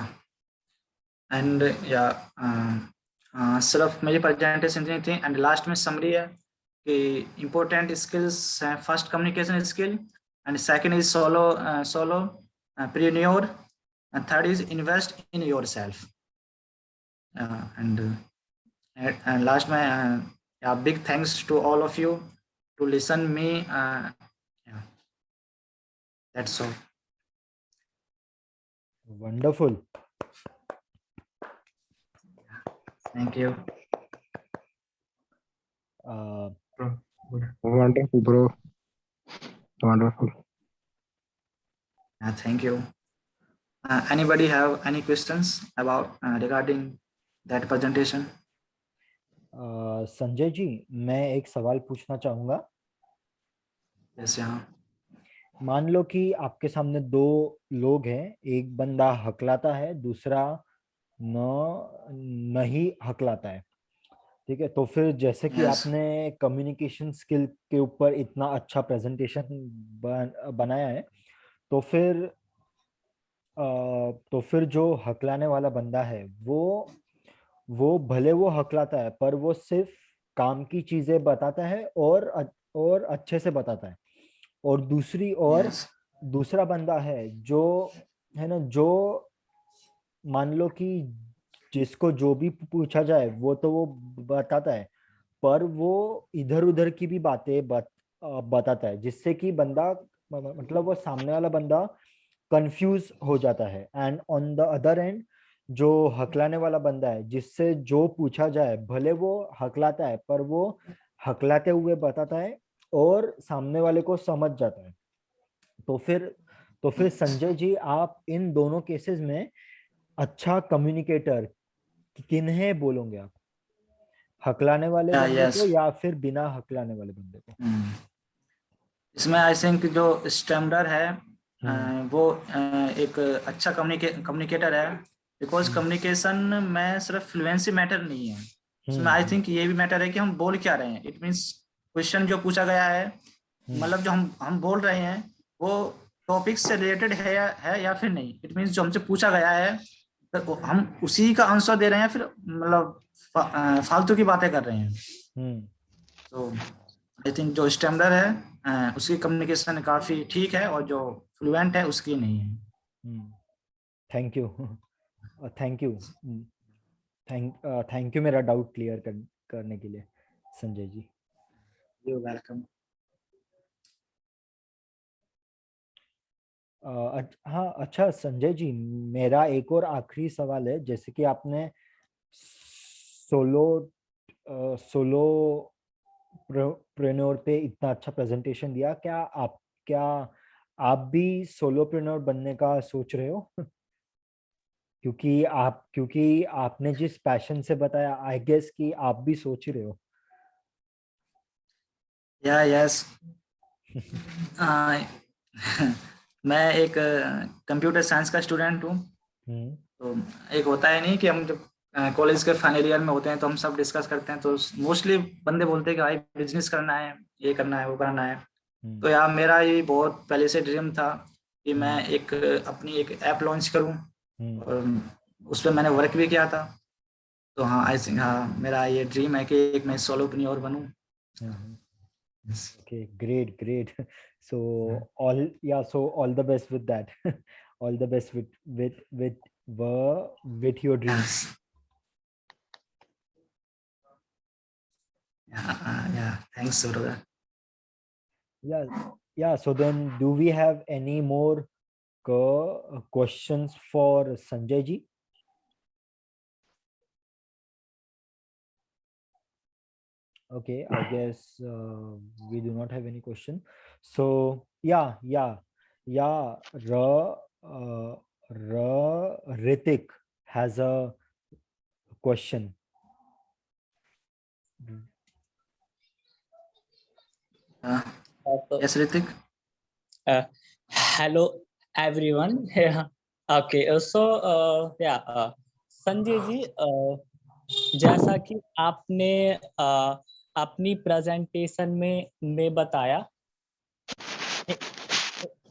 [SPEAKER 2] एंड या सिर्फ मेरी प्रेजेंटेशन इतनी थी। एंड लास्ट में समरी है कि इम्पोर्टेंट स्किल्स हैं, first communication skill, and second is solopreneur, and third is invest in yourself. And last में big thanks to all of you to listen me. That's all.
[SPEAKER 1] Wonderful.
[SPEAKER 2] Thank you.
[SPEAKER 1] Uh,
[SPEAKER 7] Wonderful, bro. Wonderful.
[SPEAKER 2] Thank you. Anybody have any questions about regarding that presentation?
[SPEAKER 1] Sanjay ji, मैं एक सवाल पूछना चाहूंगा।
[SPEAKER 2] Yes, yeah.
[SPEAKER 1] मान लो कि आपके सामने दो लोग हैं, एक बंदा हकलाता है, दूसरा नहीं हकलाता है, ठीक है। तो फिर जैसे कि
[SPEAKER 2] Yes.
[SPEAKER 1] आपने कम्युनिकेशन स्किल के ऊपर इतना अच्छा प्रेजेंटेशन बनाया है, तो फिर जो हकलाने वाला बंदा है वो वो भले वो हकलाता है पर वो सिर्फ काम की चीजें बताता है और अच्छे से बताता है। और
[SPEAKER 2] यस
[SPEAKER 1] दूसरा बंदा है जो है ना, जो मान लो कि जिसको जो भी पूछा जाए वो तो वो बताता है, पर वो इधर उधर की भी बातें बताता है, जिससे कि बंदा मतलब वो सामने वाला बंदा कंफ्यूज हो जाता है। And on the other and जो हकलाने वाला बंदा है, जिससे जो पूछा जाए भले वो हकलाता है पर वो हकलाते हुए बताता है और सामने वाले को समझ जाता है। तो फिर संजय जी, आप इन दोनों केसेस में अच्छा कम्युनिकेटर किन्हें बोलोगे आप? हकलाने वाले बंदे
[SPEAKER 2] यस
[SPEAKER 1] को या फिर बिना हकलाने वाले बंदे को?
[SPEAKER 2] इसमें आई थिंक जो स्टैंडर्ड है
[SPEAKER 1] हम्म
[SPEAKER 2] वो एक अच्छा कम्युनिकेटर है, बिकॉज
[SPEAKER 1] हम्म
[SPEAKER 2] कम्युनिकेशन में सिर्फ फ्लुएंसी मैटर नहीं है, उसमें आई
[SPEAKER 1] हम्म
[SPEAKER 2] थिंक ये भी मैटर है कि हम बोल क्या रहे हैं। इट मीन्स क्वेश्चन जो पूछा गया है,
[SPEAKER 1] हम्म
[SPEAKER 2] मतलब जो हम बोल रहे हैं वो टॉपिक से रिलेटेड है या फिर नहीं। इट मीन्स जो हमसे पूछा गया है तो हम उसी का आंसर दे रहे हैं, फिर मतलब फालतू की बातें कर रहे हैं।
[SPEAKER 1] हम्म
[SPEAKER 2] तो आई थिंक जो स्टैंडर्ड है उसकी कम्युनिकेशन काफी ठीक है, और जो फ्लुएंट है उसकी नहीं है।
[SPEAKER 1] Thank you. Thank you. Thank you मेरा डाउट क्लियर करने के लिए संजय जी।
[SPEAKER 2] You welcome.
[SPEAKER 1] हाँ, अच्छा संजय जी, मेरा एक और आखिरी सवाल है। जैसे कि आपने सोलो सोलो प्रेन्योर पे इतना अच्छा प्रेजेंटेशन दिया, क्या आप भी सोलोप्रेन्योर बनने का सोच रहे हो? क्योंकि आपने जिस पैशन से बताया, आई गेस कि आप भी सोच ही रहे हो।
[SPEAKER 2] या यस मैं एक कंप्यूटर साइंस का स्टूडेंट हूँ।
[SPEAKER 1] हम्म
[SPEAKER 2] तो एक होता है नहीं कि हम जब कॉलेज के फाइनल ईयर में होते हैं तो हम सब डिस्कस करते हैं, तो मोस्टली बंदे बोलते हैं कि भाई बिजनेस करना है, ये करना है, वो करना है।
[SPEAKER 1] हम्म
[SPEAKER 2] तो यार मेरा ये बहुत पहले से ड्रीम था कि मैं
[SPEAKER 1] हम्म
[SPEAKER 2] अपनी एक ऐप लॉन्च करूं,
[SPEAKER 1] हम्म
[SPEAKER 2] और उस पर मैंने वर्क भी किया था। तो हाँ आई थिंक, हाँ मेरा ये ड्रीम है कि एक मैं solopreneur बनूं।
[SPEAKER 1] Hmm Okay, great. So all the best with that. All the best with your dream.
[SPEAKER 2] Yes. Yeah, thanks, brother.
[SPEAKER 1] Yeah, yeah. So then, do we have any more questions for Sanjay ji? Okay, I guess we do not have any question. So yeah. Ritik has a question.
[SPEAKER 2] Uh,
[SPEAKER 8] So,
[SPEAKER 2] yes, Ritik.
[SPEAKER 8] hello everyone. Yeah. Okay. Sanjay ji, जैसा कि आपने अपनी प्रेजेंटेशन में बताया,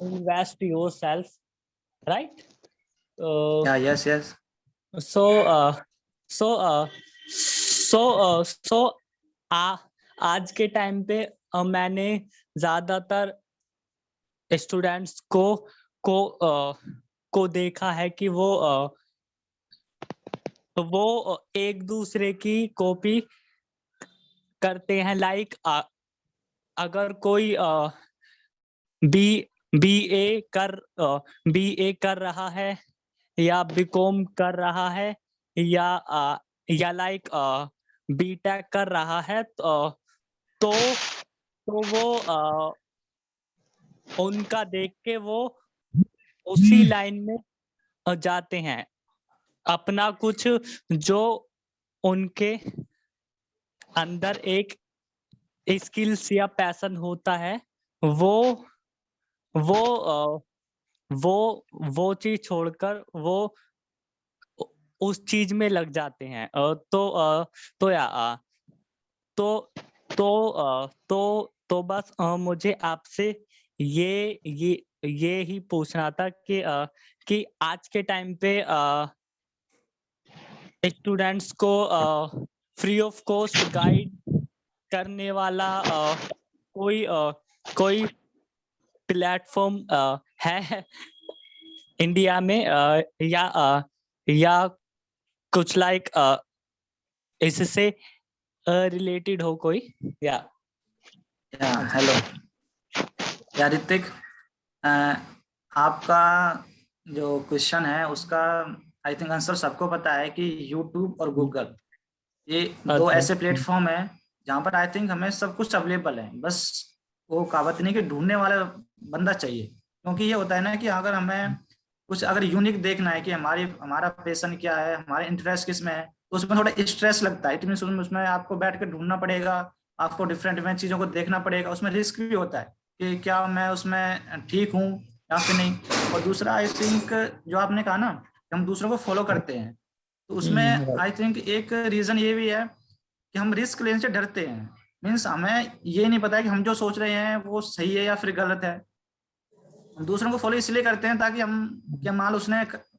[SPEAKER 8] invest yourself, right?
[SPEAKER 2] Yeah, yes.
[SPEAKER 8] So so so आज के टाइम पे मैंने ज्यादातर स्टूडेंट्स को देखा है कि वो एक दूसरे की कॉपी करते हैं। लाइक अगर कोई बीए कर रहा है या बीकॉम कर रहा है या लाइक बीटेक कर रहा है, तो वो उनका देख के वो उसी लाइन में जाते हैं। अपना कुछ जो उनके अंदर एक स्किल्स या पैशन होता है, वो वो वो चीज छोड़कर वो उस चीज में लग जाते हैं। तो या तो बस मुझे आपसे ये ही पूछना था कि आज के टाइम पे स्टूडेंट्स को फ्री ऑफ कॉस्ट गाइड करने वाला कोई प्लेटफॉर्म है इंडिया में, या कुछ लाइक इससे रिलेटेड हो कोई? या
[SPEAKER 2] हेलो या ऋतिक, आपका जो क्वेश्चन है उसका आई थिंक आंसर सबको पता है कि यूट्यूब और गूगल ये दो
[SPEAKER 8] अच्छा।
[SPEAKER 2] ऐसे प्लेटफॉर्म है जहाँ पर आई थिंक हमें सब कुछ अवेलेबल है, बस वो कहावत नहीं कि ढूंढने वाला बंदा चाहिए। क्योंकि ये होता है ना कि अगर हमें कुछ अगर यूनिक देखना है कि हमारा पैशन क्या है, हमारा इंटरेस्ट किस में है, तो उसमें थोड़ा स्ट्रेस लगता है। इट मीन्स उसमें आपको बैठ कर ढूंढना पड़ेगा, आपको डिफरेंट डिफरेंट चीज़ों को देखना पड़ेगा, उसमें रिस्क भी होता है कि क्या मैं उसमें ठीक हूँ या फिर नहीं। और दूसरा आई थिंक जो आपने कहा ना कि हम दूसरों को फॉलो करते हैं, तो उसमें आई थिंक एक रीज़न ये भी है कि हम रिस्क लेने से डरते हैं। मीन्स हमें ये नहीं पता है कि हम जो सोच रहे हैं वो सही है या फिर गलत है। हम दूसरों को फॉलो इसलिए करते हैं ताकि मान लो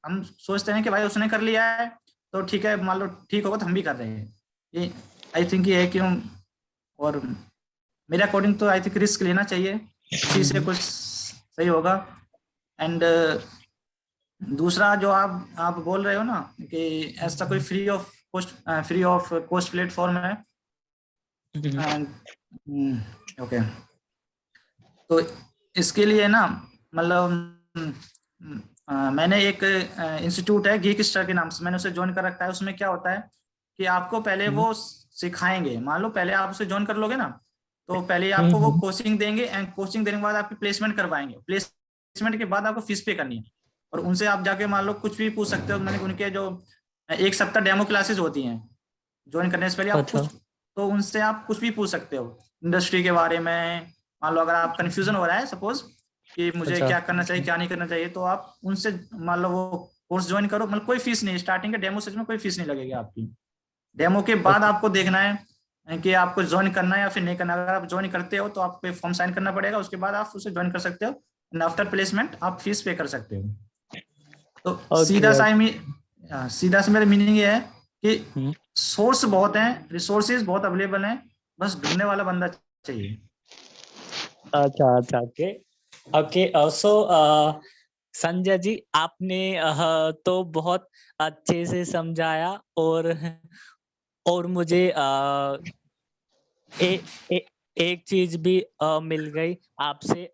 [SPEAKER 2] हम सोचते हैं कि भाई उसने कर लिया है तो ठीक है, मान लो ठीक होगा तो हम भी कर रहे हैं। ये आई थिंक ये है कि और मेरे अकॉर्डिंग तो आई थिंक रिस्क लेना चाहिए, इसी से कुछ सही होगा। एंड दूसरा जो आप बोल रहे हो ना कि ऐसा कोई फ्री ऑफ कॉस्ट प्लेटफॉर्म है, ओके, तो इसके लिए ना मतलब मैंने एक इंस्टीट्यूट है गीक स्टार के नाम से, मैंने उसे ज्वाइन कर रखा है। उसमें क्या होता है कि आपको पहले वो सिखाएंगे। मान लो पहले आप उसे ज्वाइन कर लोगे ना, तो पहले आपको वो कोचिंग देंगे, एंड कोचिंग देने के बाद आपकी प्लेसमेंट करवाएंगे। प्लेसमेंट के बाद आपको फीस पे करनी है, और उनसे आप जाके मान लो कुछ भी पूछ सकते हो। मैंने उनके जो 1 सप्ताह डेमो क्लासेस होती हैं ज्वाइन करने से पहले, आप
[SPEAKER 8] अच्छा।
[SPEAKER 2] कुछ तो उनसे आप कुछ भी पूछ सकते हो इंडस्ट्री के बारे में। मान लो अगर आप कंफ्यूजन हो रहा है सपोज कि मुझे
[SPEAKER 8] अच्छा।
[SPEAKER 2] क्या करना चाहिए क्या नहीं करना चाहिए, तो आप उनसे मान लो वो कोर्स ज्वाइन करो। मतलब कोई फीस नहीं, स्टार्टिंग के डेमो सेशन में कोई फीस नहीं लगेगी आपकी। डेमो के बाद आपको देखना है कि आपको ज्वाइन करना है या फिर नहीं करना। अगर आप ज्वाइन करते हो तो आपको फॉर्म साइन करना पड़ेगा, उसके बाद आप उसे ज्वाइन कर सकते हो। एंड आफ्टर प्लेसमेंट आप फीस पे कर सकते हो। तो सीधा सा मेरा मीनिंग ये है कि सोर्स बहुत हैं, रिसोर्सेज बहुत अवेलेबल हैं, बस ढूंढने वाला बंदा चाहिए।
[SPEAKER 8] अच्छा अच्छा, ओके ओके। सो संजय जी, आपने तो बहुत अच्छे से समझाया, और मुझे एक चीज भी मिल गई आपसे,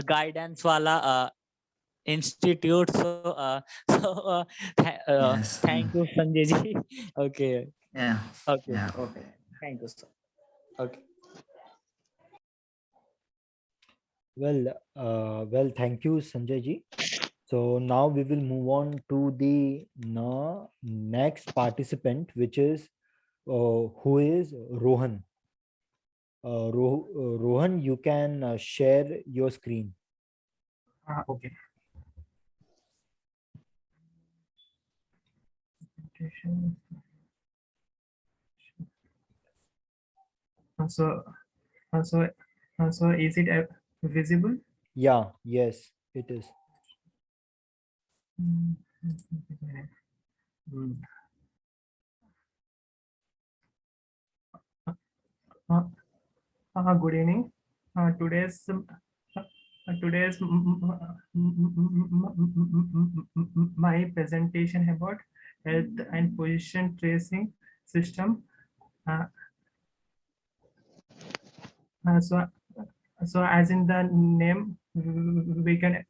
[SPEAKER 8] गाइडेंस वाला institute. So
[SPEAKER 2] Yes.
[SPEAKER 8] Thank you Sanjay ji. Okay
[SPEAKER 2] Yeah.
[SPEAKER 8] Okay,
[SPEAKER 2] Yeah. Okay.
[SPEAKER 8] Thank you sir. Okay.
[SPEAKER 1] Well, thank you, Sanjay ji. So now we will move on to the next participant, which is who is Rohan. Rohan, you can share your screen.
[SPEAKER 4] Okay. So is it visible?
[SPEAKER 1] Yeah, yes, it is.
[SPEAKER 4] Good evening. Today's my presentation about health and position tracing system. So as in the name, we can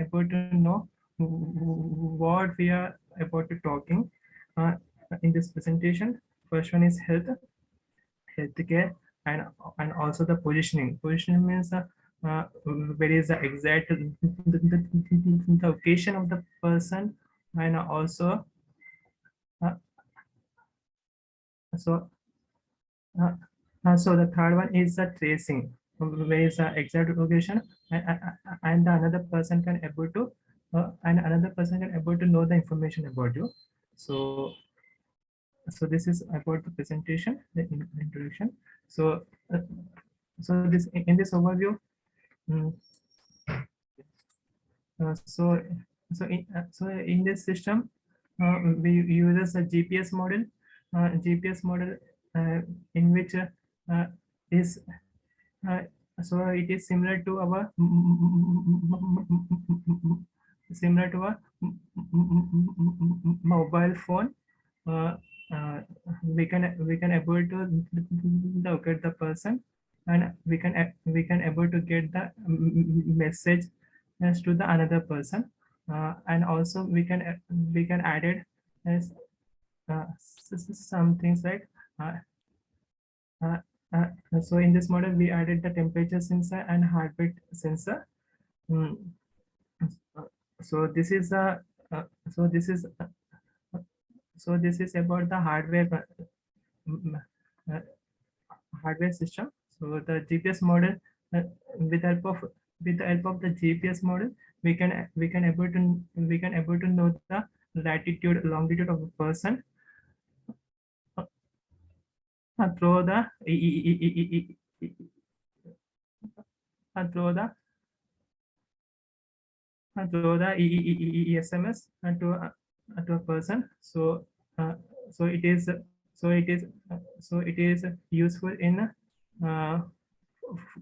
[SPEAKER 4] able to know what we are about to talking in this presentation. First one is healthcare, and also the positioning. Positioning means where is the exact the location of the person, and also so so the third one is the tracing, where is the exact location, and another person can able to know the information about you. So this is about the presentation, the introduction. So this in this overview, so so in this system, we use a GPS model. GPS model in which is so it is similar to our mobile phone. uh, we can able to locate the person, and we can able to get the message as to the another person, and also we can add it as some things like uh, uh, so in this model we added the temperature sensor and heartbeat sensor. Mm, so this is a so this is about the mm, uh, hardware system. So the GPS model, uh, with the help of the GPS model, we can able to know the latitude, longitude of a person through the through the SMS to a person. So so it is useful in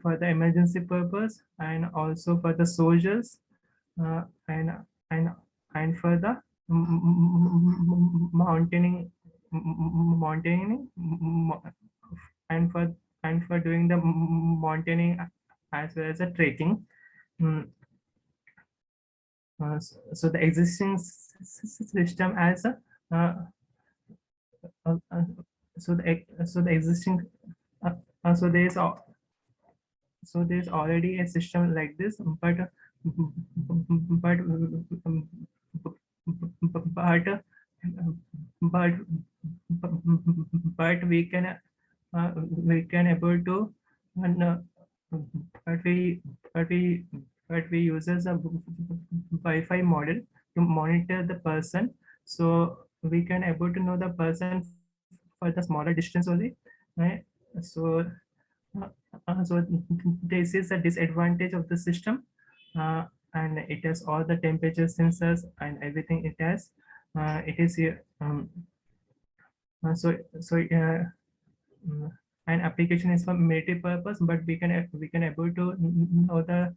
[SPEAKER 4] for the emergency purpose, and also for the soldiers, uh, and and and for the mountaining, and for doing the mountaining as well as the trekking. Mm, so the existing system as a so the existing so there's already a system like this, but but but but but we can able to but we uses a Wi-Fi model to monitor the person, so we can able to know the person for the smaller distance only, right? So so this is a disadvantage of the system, and it has all the temperature sensors and everything. It is here. An application is for military purpose, but we can able to know the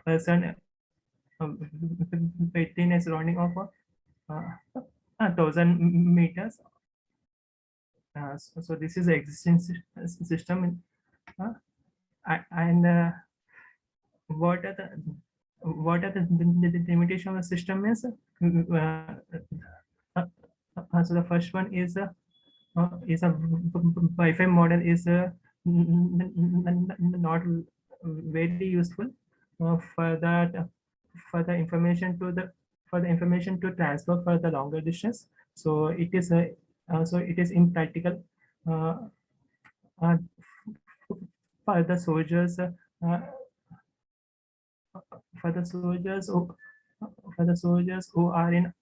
[SPEAKER 4] person within a surrounding of 1,000 meters. So this is the existing system. And what are the limitation of the system is, so the first one is a Wi-Fi model is not very useful for the information to transfer for the longer distance. So it is impractical uh, for the soldiers who are in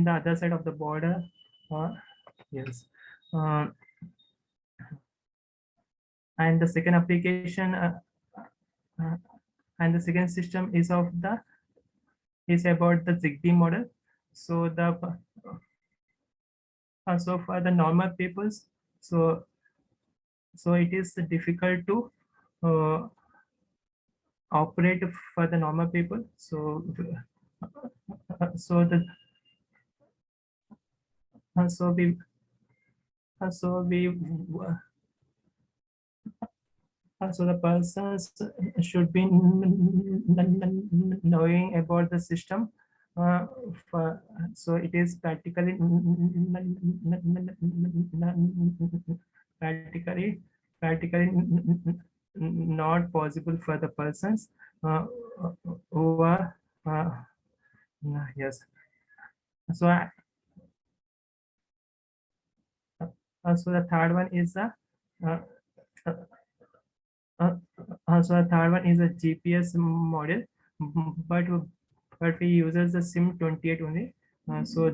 [SPEAKER 4] the other side of the border. Yes. And the second application and the second system is about the Zigbee model. So so for the normal peoples, so it is difficult to operate for the normal people. So so the so we so the persons should be knowing about the system. So it is practically not possible for the persons who are yes. So so the third one is so the third one is a GPS model, but we uses the SIM28 only. So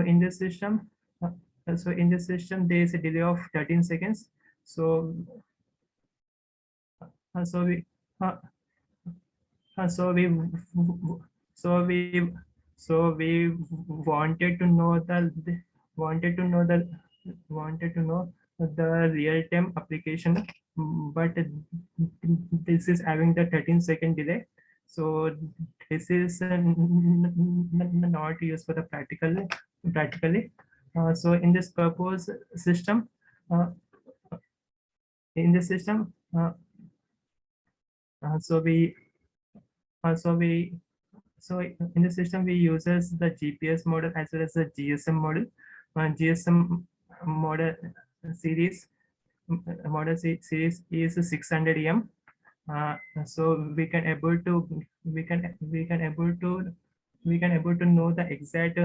[SPEAKER 4] in this system, there is a delay of 13 seconds. So so we so we so we so we wanted to know wanted to know the wanted to know the real-time application, but this is having the 13-second delay, so this is not used for the practically. So in this purpose system, uh, in this system, so we so we so in the system we uses the GPS model as well as the GSM model. GSM model series series is 600 em. So we can able to able to know the exact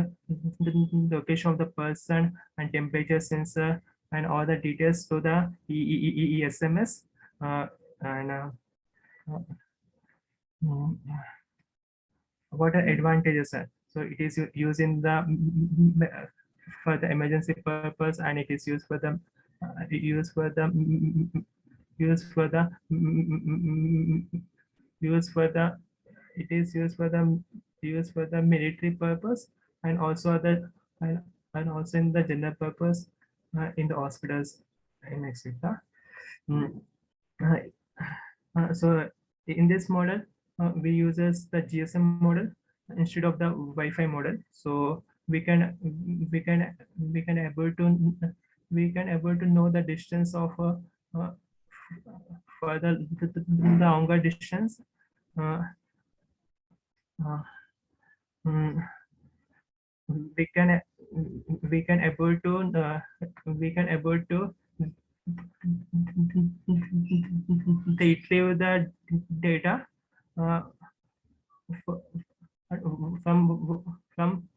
[SPEAKER 4] location of the person and temperature sensor and all the details to the ESMS. And what are advantages are? So it is used in the for the emergency purpose, and it is used for the used for the used for the used for the it is used for the military purpose, and also the and also in the general purpose in the hospitals and etc. So in this model, we uses the GSM model instead of the Wi-Fi model. So we can able to know the distance of for the longer distance. Uh, uh, mm, we can able to retrieve the data uh, from from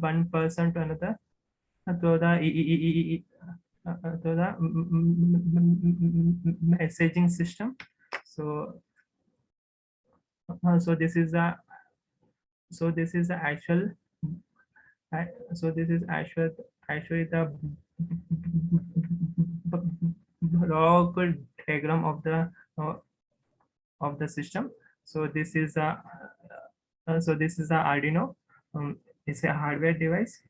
[SPEAKER 4] one person to another to the messaging system. So so this is the actual so this is actually the log diagram of the system. So this is a Arduino. It's a hardware device.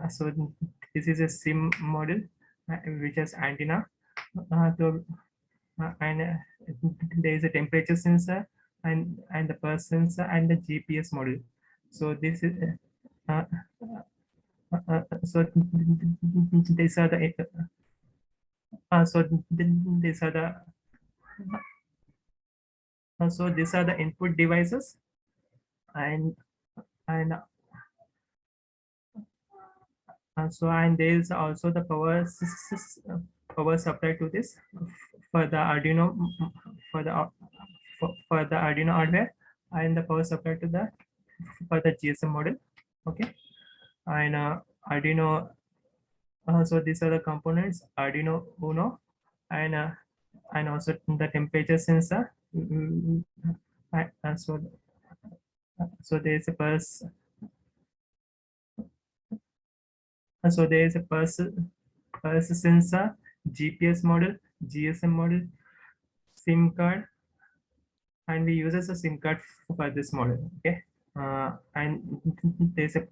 [SPEAKER 4] So this is a SIM model which has antenna. And there is a temperature sensor and the pulse sensor and the GPS model. So this is so these are the so these are the so these are the input devices, and so and there is also the power supply to this for the Arduino for the Arduino hardware, and the power supply to the for the GSM model. Okay, and Arduino. So these are the components: Arduino Uno, and also the temperature sensor. So there is a pulse. So there is a pulse sensor, GPS model, GSM model, SIM card, and we use as a SIM card for this model. Okay, and there's a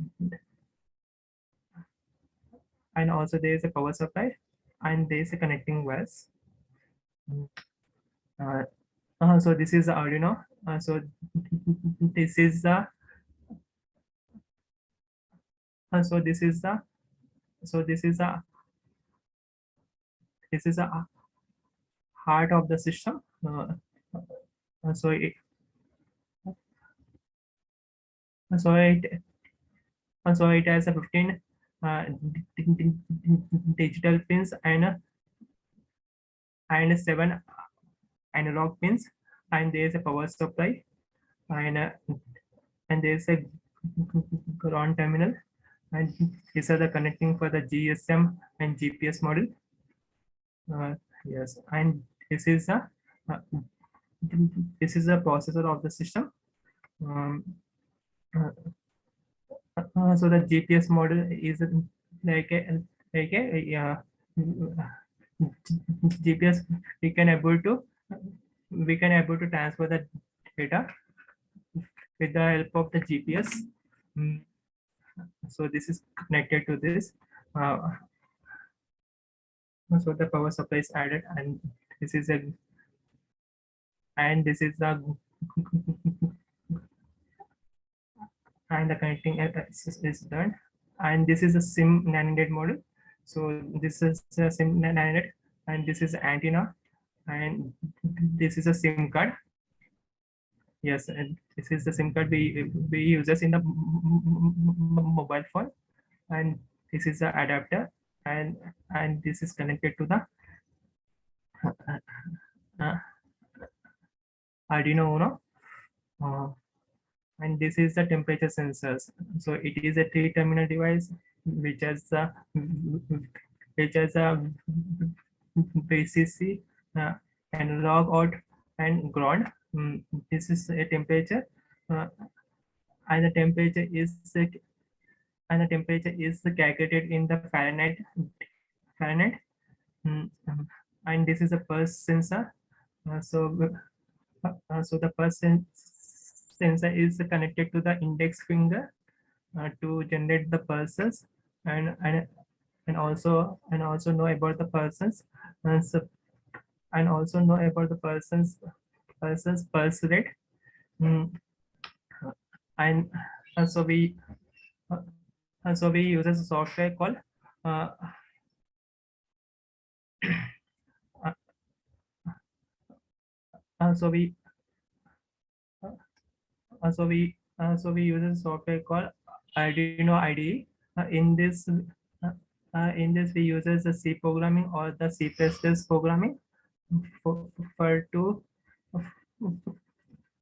[SPEAKER 4] and also there is a power supply, and there is a connecting wires. So this is the Arduino. So this is the so this is the this is the heart of the system. So it so it has a 15 digital pins and 7 analog pins, and there is a power supply, and there is a ground terminal, and these are the connecting for the GSM and GPS model. Yes, and this is a processor of the system. So the GPS model is like a GPS we can able to we can able to transfer the data with the help of the GPS. Mm, So this is connected to this. So the power supply is added, and this is the and the connecting is done. And this is a SIM 900 model. So this is a SIM 900, and this is antenna, and this is a SIM card. Yes, and this is the SIM card we uses in the mobile phone, and this is the adapter, and this is connected to the Arduino Uno. And this is the temperature sensors. So it is a 3-terminal device which has a VCC, analog out and ground. This is a temperature, and the temperature is calculated in the Fahrenheit. And this is a pulse sensor. So the pulse sensor is connected to the index finger to generate the pulses, and also know about the pulses, and also know about the person's pulse rate. And so we use a software called so we use a software called Arduino IDE. In this we use the C programming or the C++ programming for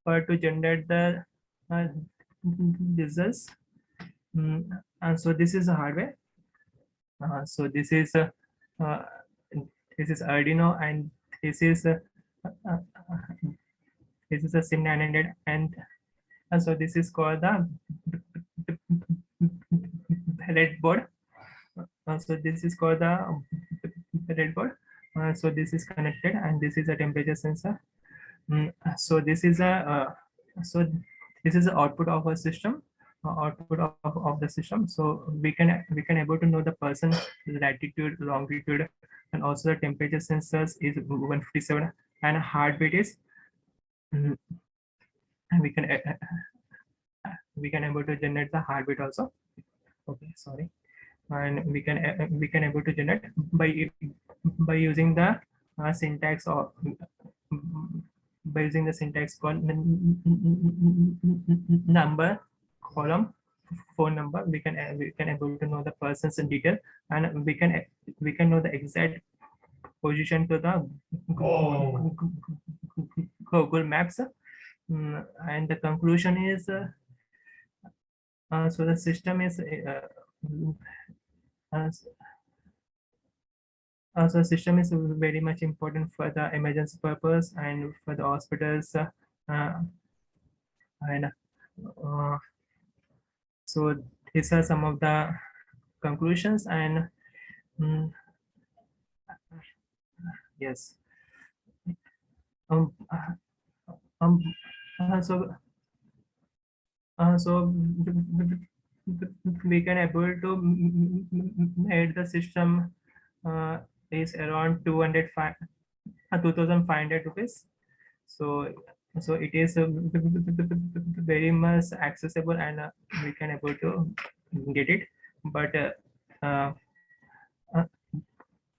[SPEAKER 4] to generate the results. And so this is a hardware. So this is Arduino, and this is a SIM 900, and so this is called the breadboard. So this is called the breadboard. So this is connected, and this is a temperature sensor. So this is a the output of a system, output of the system. So we can able to know the person's latitude, longitude, and also the temperature sensors is 157, and heartbeat is and we can able to generate the heartbeat also. Okay, sorry. And we can able to generate by using the syntax, or by using the syntax called number column phone number. We can able to know the person's in detail, and we can know the exact position to the Google Maps. And the conclusion is so the system is so system is very much important for the emergency purpose and for the hospitals, and so these are some of the conclusions. And yes, so we can able to make the system is around 2,500 rupees. So it is very much accessible, and we can able to get it. But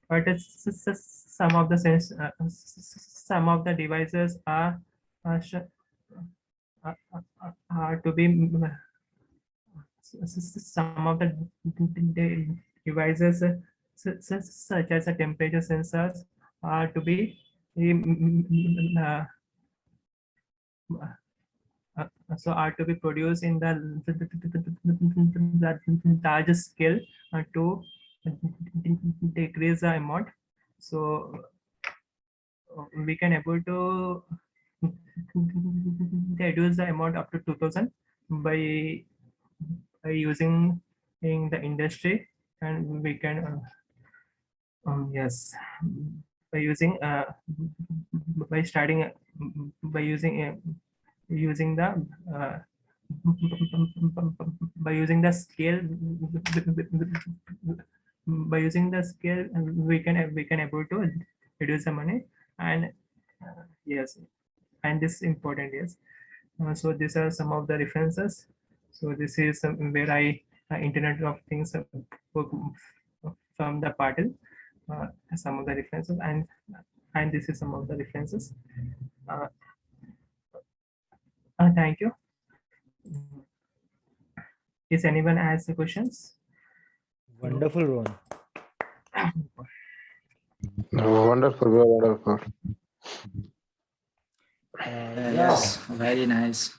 [SPEAKER 4] some of the some of the devices are to be some of the devices such as the temperature sensors are to be produced in the larger scale to decrease the amount. So we can able to reduce the amount up to 2,000 by using in the industry, and we can yes. by using by starting by using the by using the scale by using the scale we can able to reduce the money. And yes, and this is important. Yes. So these are some of the references. So this is where I Internet of Things book from the Patil, some of the references, and this is some of the references. Thank you. Is anyone has questions?
[SPEAKER 1] Wonderful, Rohan.
[SPEAKER 7] Wonderful, very wonderful.
[SPEAKER 1] Yeah.
[SPEAKER 2] Yes, very nice.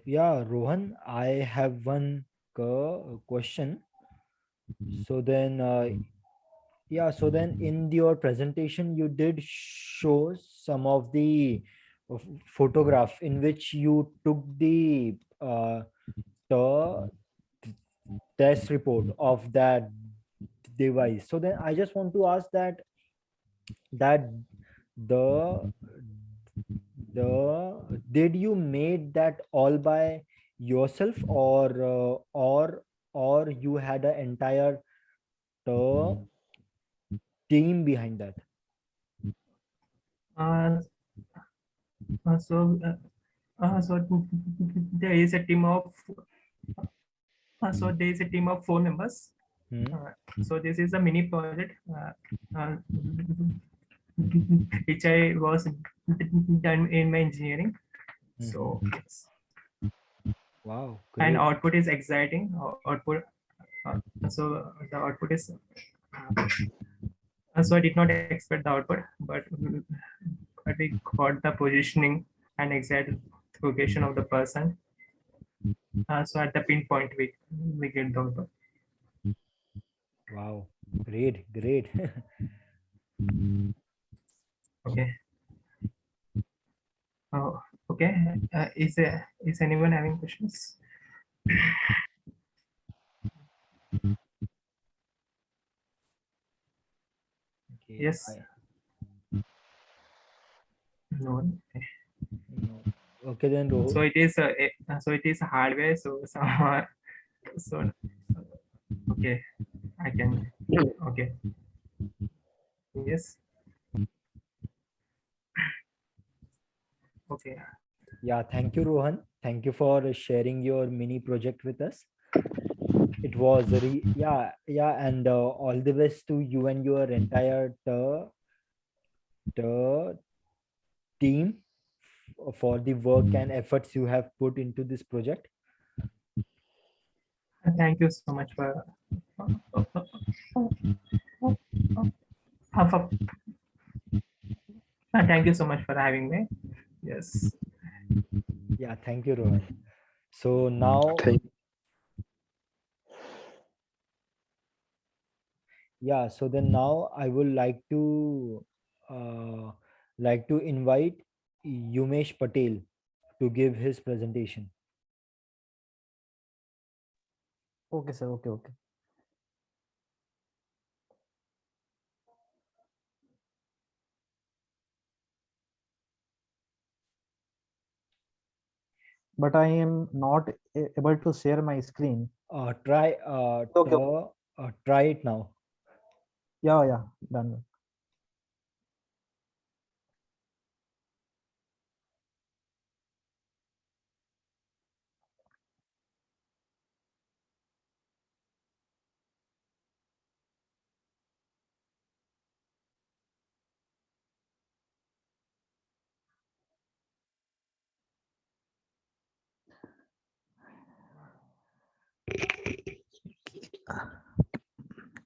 [SPEAKER 1] Yeah, Rohan, I have one question. So then, yeah, so then in your presentation, you did show some of the photograph in which you took the test report of that device. So then I just want to ask that the did you made that all by yourself, or you had an entire uh, team behind that?
[SPEAKER 4] So there is a team of there is a team of 4 members. So this is a mini project which I was done in my engineering. So yes.
[SPEAKER 1] Wow,
[SPEAKER 4] And
[SPEAKER 1] great.
[SPEAKER 4] output is exciting. Output. So the output is. So I did not expect the output, but we got the positioning and exact location of the person. So at the pinpoint we get the output.
[SPEAKER 1] Wow, great.
[SPEAKER 4] Okay. Oh, okay. Is anyone having questions?
[SPEAKER 1] Okay,
[SPEAKER 4] Yes. No one. Okay.
[SPEAKER 1] no. Okay, then Rohan.
[SPEAKER 4] So it is hardware. So okay, I can. Okay. Yes. Okay.
[SPEAKER 1] Yeah, thank you, Rohan. Thank you for sharing your mini project with us. It was and all the best to you and your entire team for the work and efforts you have put into this project.
[SPEAKER 4] Thank you so much for thank you so much for having me. Yes.
[SPEAKER 1] Yeah, thank you, Rohan. So now, yeah, so then now I would like to invite Umesh Patel to give his presentation.
[SPEAKER 6] Okay, sir. Okay. But I am not able to share my screen.
[SPEAKER 1] Try try it now.
[SPEAKER 6] Yeah, done.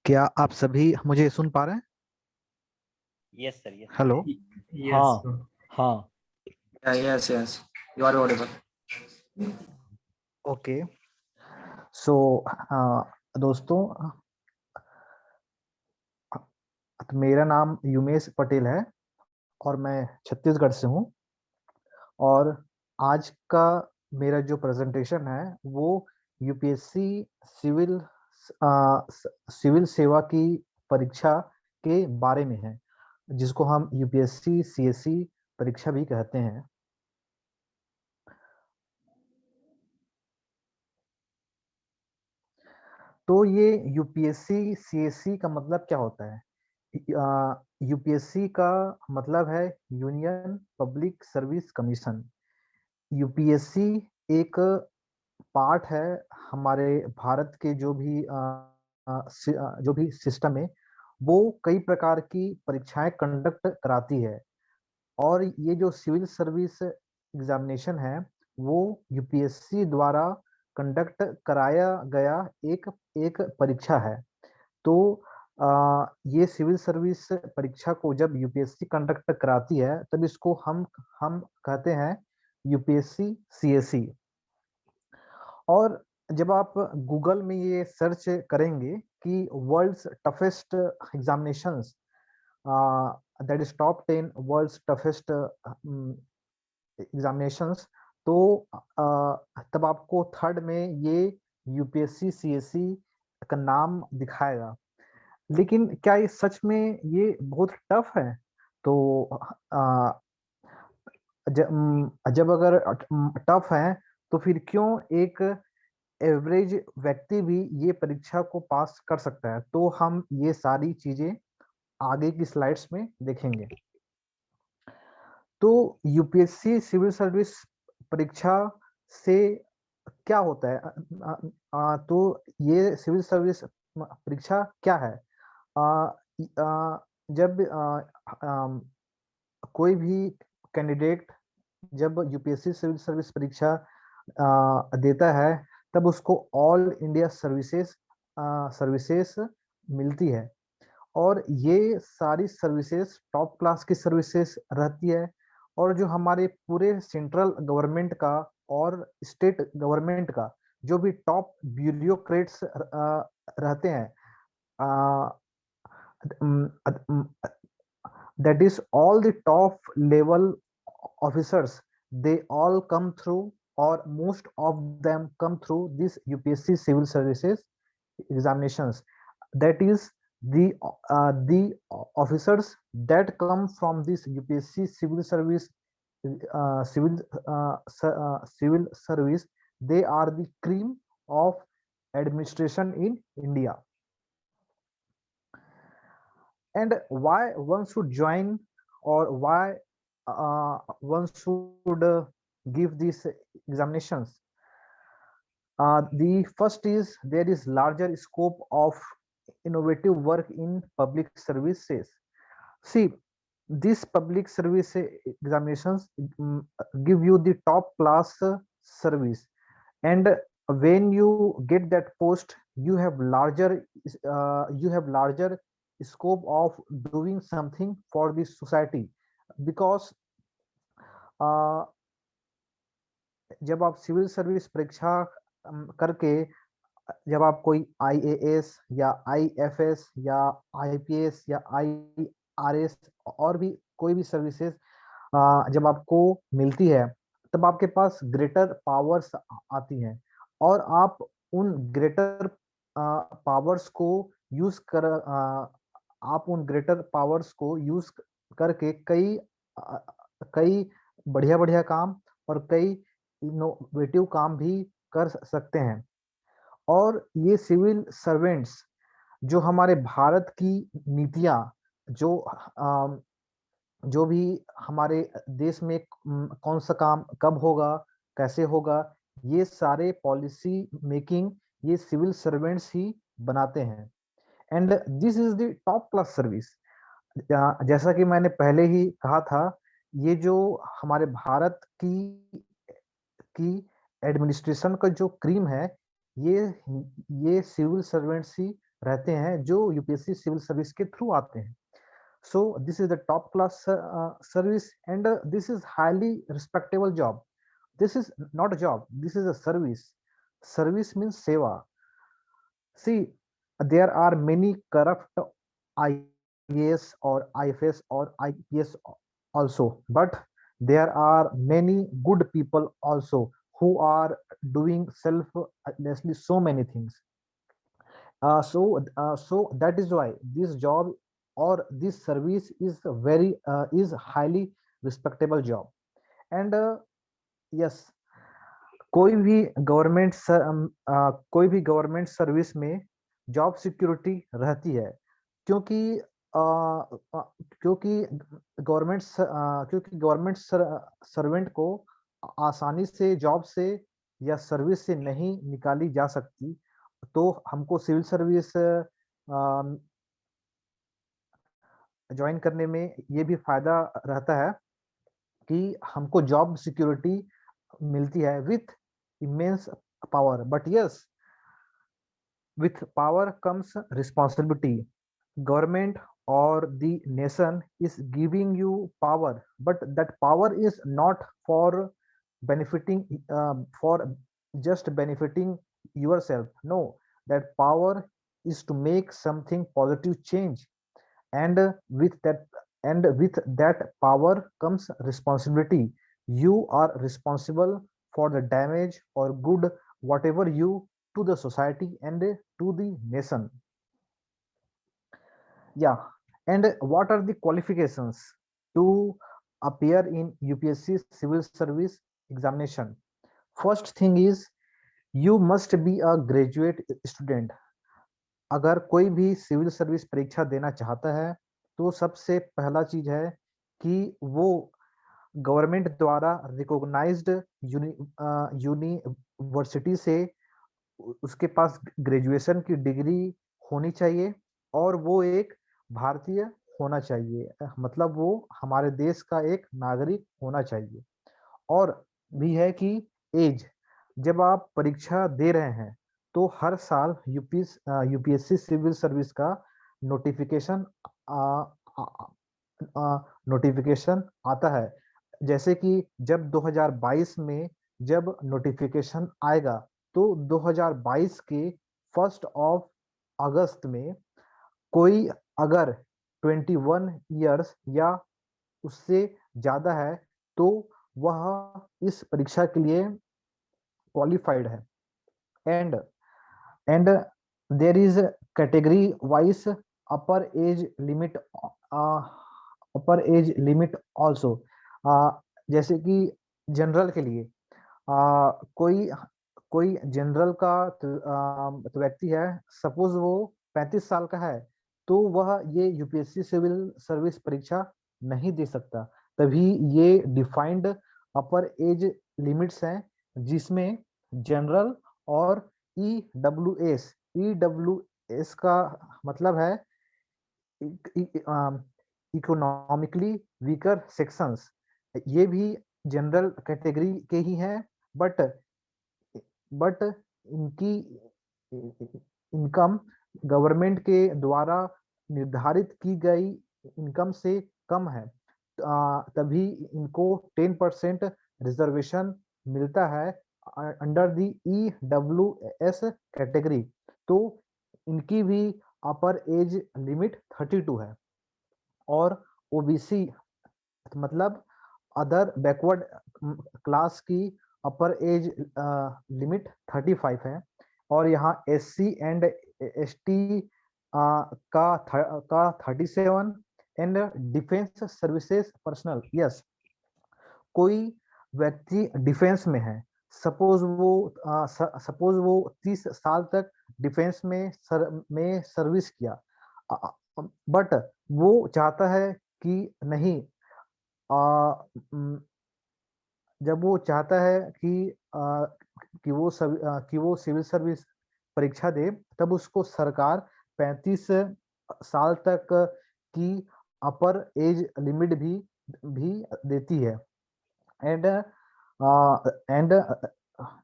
[SPEAKER 6] क्या आप सभी मुझे सुन पा रहे हैं?
[SPEAKER 3] Yes, sir. Yes.
[SPEAKER 6] Hello.
[SPEAKER 4] Yes.
[SPEAKER 1] हाँ.
[SPEAKER 2] Yes. You are audible.
[SPEAKER 6] Okay. So दोस्तों, मेरा नाम युमेश पटेल है और मैं छत्तीसगढ़ से हूँ. और आज का मेरा जो प्रेजेंटेशन है वो यूपीएससी सिविल सिविल सेवा की परीक्षा के बारे में है, जिसको हम यूपीएससी सीएससी परीक्षा भी कहते हैं। तो ये यूपीएससी सीएससी का मतलब क्या होता है? यूपीएससी का मतलब है union public service commission. UPSC एक पार्ट है हमारे भारत के जो भी सिस्टम है, वो कई प्रकार की परीक्षाएं कंडक्ट कराती है। और ये जो सिविल सर्विस एग्जामिनेशन है, वो यूपीएससी द्वारा कंडक्ट कराया गया एक परीक्षा है। तो ये सिविल सर्विस परीक्षा को जब यूपीएससी कंडक्ट कराती है, तब इसको हम कहते हैं यूपीएससी सीएससी। और जब आप गूगल में ये सर्च करेंगे कि world's toughest examinations, that is top 10 world's toughest examinations, तो तब आपको थर्ड में ये यूपीएससी सीएससी का नाम दिखाएगा। लेकिन क्या ये सच में ये बहुत टफ है? तो जब अगर टफ है, तो फिर क्यों एक एवरेज व्यक्ति भी ये परीक्षा को पास कर सकता है? तो हम ये सारी चीजें आगे की स्लाइड्स में देखेंगे। तो यूपीएससी सिविल सर्विस परीक्षा से क्या होता है? तो ये सिविल सर्विस परीक्षा क्या है? जब कोई भी कैंडिडेट जब यूपीएससी सिविल सर्विस परीक्षा देता है, तब उसको ऑल इंडिया सर्विसेज मिलती है। और ये सारी सर्विसेज टॉप क्लास की सर्विसेज रहती है। और जो हमारे पूरे सेंट्रल गवर्नमेंट का और स्टेट गवर्नमेंट का जो भी टॉप ब्यूरोक्रेट्स रहते हैं, that is all the top level officers, they all come through, or most of them come through this UPSC civil services examinations. That is the officers that come from this UPSC civil service civil service, they are the cream of administration in India. And why one should join, or why one should give these examinations? The first is there is larger scope of innovative work in public services. See, these public service examinations give you the top class service, and when you get that post, you have larger scope of doing something for the society. Because जब आप सिविल सर्विस परीक्षा करके जब आप कोई आईएएस या आईएफएस या आईपीएस या आईआरएस और भी कोई भी सर्विसेज जब आपको मिलती है, तब आपके पास ग्रेटर पावर्स आती हैं, और आप उन ग्रेटर पावर्स को यूज करके कई बढ़िया काम और कई इनोवेटिव काम भी कर सकते हैं। और ये सिविल सर्वेंट्स जो हमारे भारत की नीतियां, जो भी हमारे देश में कौन सा काम कब होगा, कैसे होगा, ये सारे पॉलिसी मेकिंग ये सिविल सर्वेंट्स ही बनाते हैं। And this is the top class service. जैसा कि मैंने पहले ही कहा था, ये जो हमारे भारत की एडमिनिस्ट्रेशन का जो क्रीम है, ये सिविल सर्वेंट्स ही रहते हैं जो यूपीएससी सिविल सर्विस के थ्रू आते हैं। So this is the top class service, and this is highly respectable job. This is not a job, this is a service. Service means seva. See, there are many corrupt IAS or IFS or IPS also, but there are many good people also who are doing selflessly so many things. So that is why this job or this service is is highly respectable job. And yes, कोई भी गवर्नमेंट सर्विस में जॉब सिक्योरिटी रहती है, क्योंकि क्योंकि गवर्नमेंट सर्वेंट को आसानी से जॉब से या सर्विस से नहीं निकाली जा सकती। तो हमको सिविल सर्विस ज्वाइन करने में ये भी फायदा रहता है कि हमको जॉब सिक्योरिटी मिलती है with immense power. But yes, with power comes responsibility. Government or the nation is giving you power, but that power is not for benefiting for just benefiting yourself. No, that power is to make something positive change, and with that power comes responsibility. You are responsible for the damage or good whatever you to the society and to the nation. Yeah. And what are the qualifications to appear in UPSC civil service examination? First thing is you must be a graduate student. अगर कोई भी सिविल सर्विस परीक्षा देना चाहता है तो सबसे पहला चीज है कि वो गवर्नमेंट द्वारा रिकॉग्नाइज्ड यूनिवर्सिटी से उसके पास ग्रेजुएशन की डिग्री होनी चाहिए और वो एक भारतीय होना चाहिए, मतलब वो हमारे देश का एक नागरिक होना चाहिए। और भी है कि एज, जब आप परीक्षा दे रहे हैं तो हर साल यूपीएससी सिविल सर्विस का नोटिफिकेशन आता है। जैसे कि जब 2022 में जब नोटिफिकेशन आएगा तो 2022 के 1 अगस्त में कोई अगर 21 इयर्स या उससे ज्यादा है तो वह इस परीक्षा के लिए क्वालिफाइड है। And there is category wise upper age limit also. जैसे कि जनरल के लिए कोई जनरल का तो व्यक्ति है, सपोज वो 35 साल का है तो वह ये यूपीएससी सिविल सर्विस परीक्षा नहीं दे सकता। तभी ये डिफाइंड अपर एज लिमिट्स हैं जिसमें जनरल और ईडब्ल्यूएस का मतलब है इकोनॉमिकली वीकर सेक्शंस। ये भी जनरल कैटेगरी के ही हैं, बट इनकी इनकम गवर्नमेंट के द्वारा निर्धारित की गई इनकम से कम है, तभी इनको 10% रिजर्वेशन मिलता है अंडर दी ईडब्ल्यूएस कैटेगरी। तो इनकी भी अपर एज लिमिट 32 है। और ओबीसी मतलब अदर बैकवर्ड क्लास की अपर एज लिमिट 35 है। और यहाँ एससी एंड एसटी का 37 and defence services personal. Yes, कोई व्यक्ति डिफेंस में है, सपोज वो 30 साल तक डिफेंस में सर्विस किया, बट वो चाहता है कि नहीं, जब वो चाहता है कि वो सिविल सर्विस परीक्षा दे, तब उसको सरकार 35 साल तक की अपर एज लिमिट भी देती है। And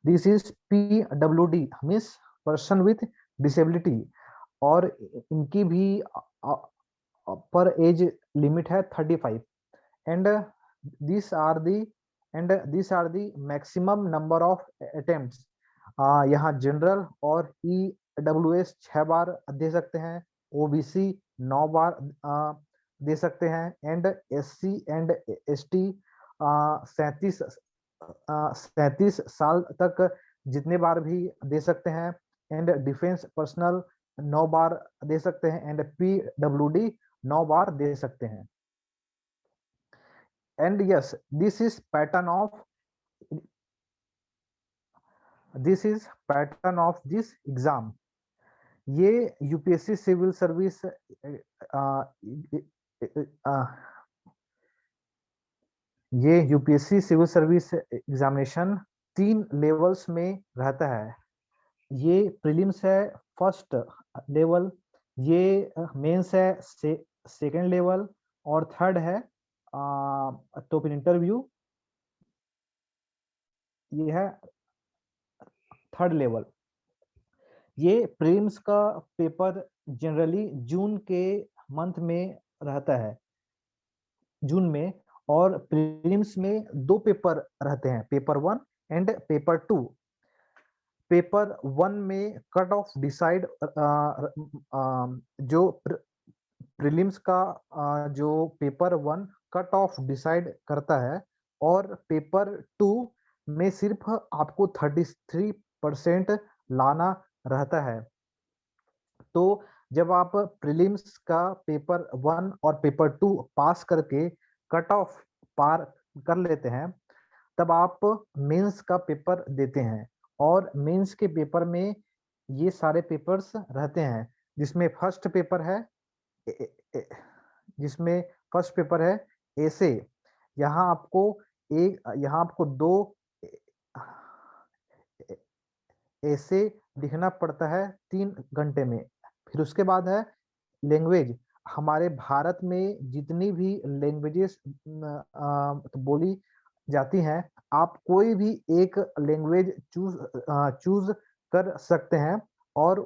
[SPEAKER 6] this is PWD means person with disability, और इनकी भी अपर एज लिमिट है 35। And this are the maximum number of attempts. यहाँ जनरल और ईडब्ल्यूएस 6 बार दे सकते हैं, ओबीसी 9 बार दे सकते हैं, एंड एससी एंड एसटी 37 साल तक जितने बार भी दे सकते हैं, एंड डिफेंस पर्सनल 9 बार दे सकते हैं एंड PWD 9 बार दे सकते हैं। And yes, this is pattern of this exam. ये यूपीएससी सिविल सर्विस ये UPSC civil service examination 3 levels में रहता है। ये प्रीलिम्स है फर्स्ट लेवल, ये मेंस है सेकंड लेवल, और थर्ड है तो फिर इंटरव्यू ये है थर्ड लेवल। ये प्रीलिम्स का पेपर जनरली जून के मंथ में रहता है, जून में, और प्रीलिम्स में 2 पेपर रहते हैं, पेपर 1 एंड पेपर 2। पेपर 1 में कट ऑफ डिसाइड जो प्रीलिम्स का जो पेपर 1 कट ऑफ डिसाइड करता है, और पेपर 2 में सिर्फ आपको 33% लाना रहता है। तो जब आप प्रीलिम्स का पेपर 1 और पेपर 2 पास करके कट ऑफ पार कर लेते हैं, तब आप मेंस का पेपर देते हैं। और मेंस के पेपर में ये सारे पेपर्स रहते हैं, जिसमें फर्स्ट पेपर है एसे। यहाँ आपको 2 ऐसे लिखना पड़ता है 3 घंटे में। फिर उसके बाद है लैंग्वेज। हमारे भारत में जितनी भी लैंग्वेजेस बोली जाती हैं, आप कोई भी एक लैंग्वेज चूज कर सकते हैं, और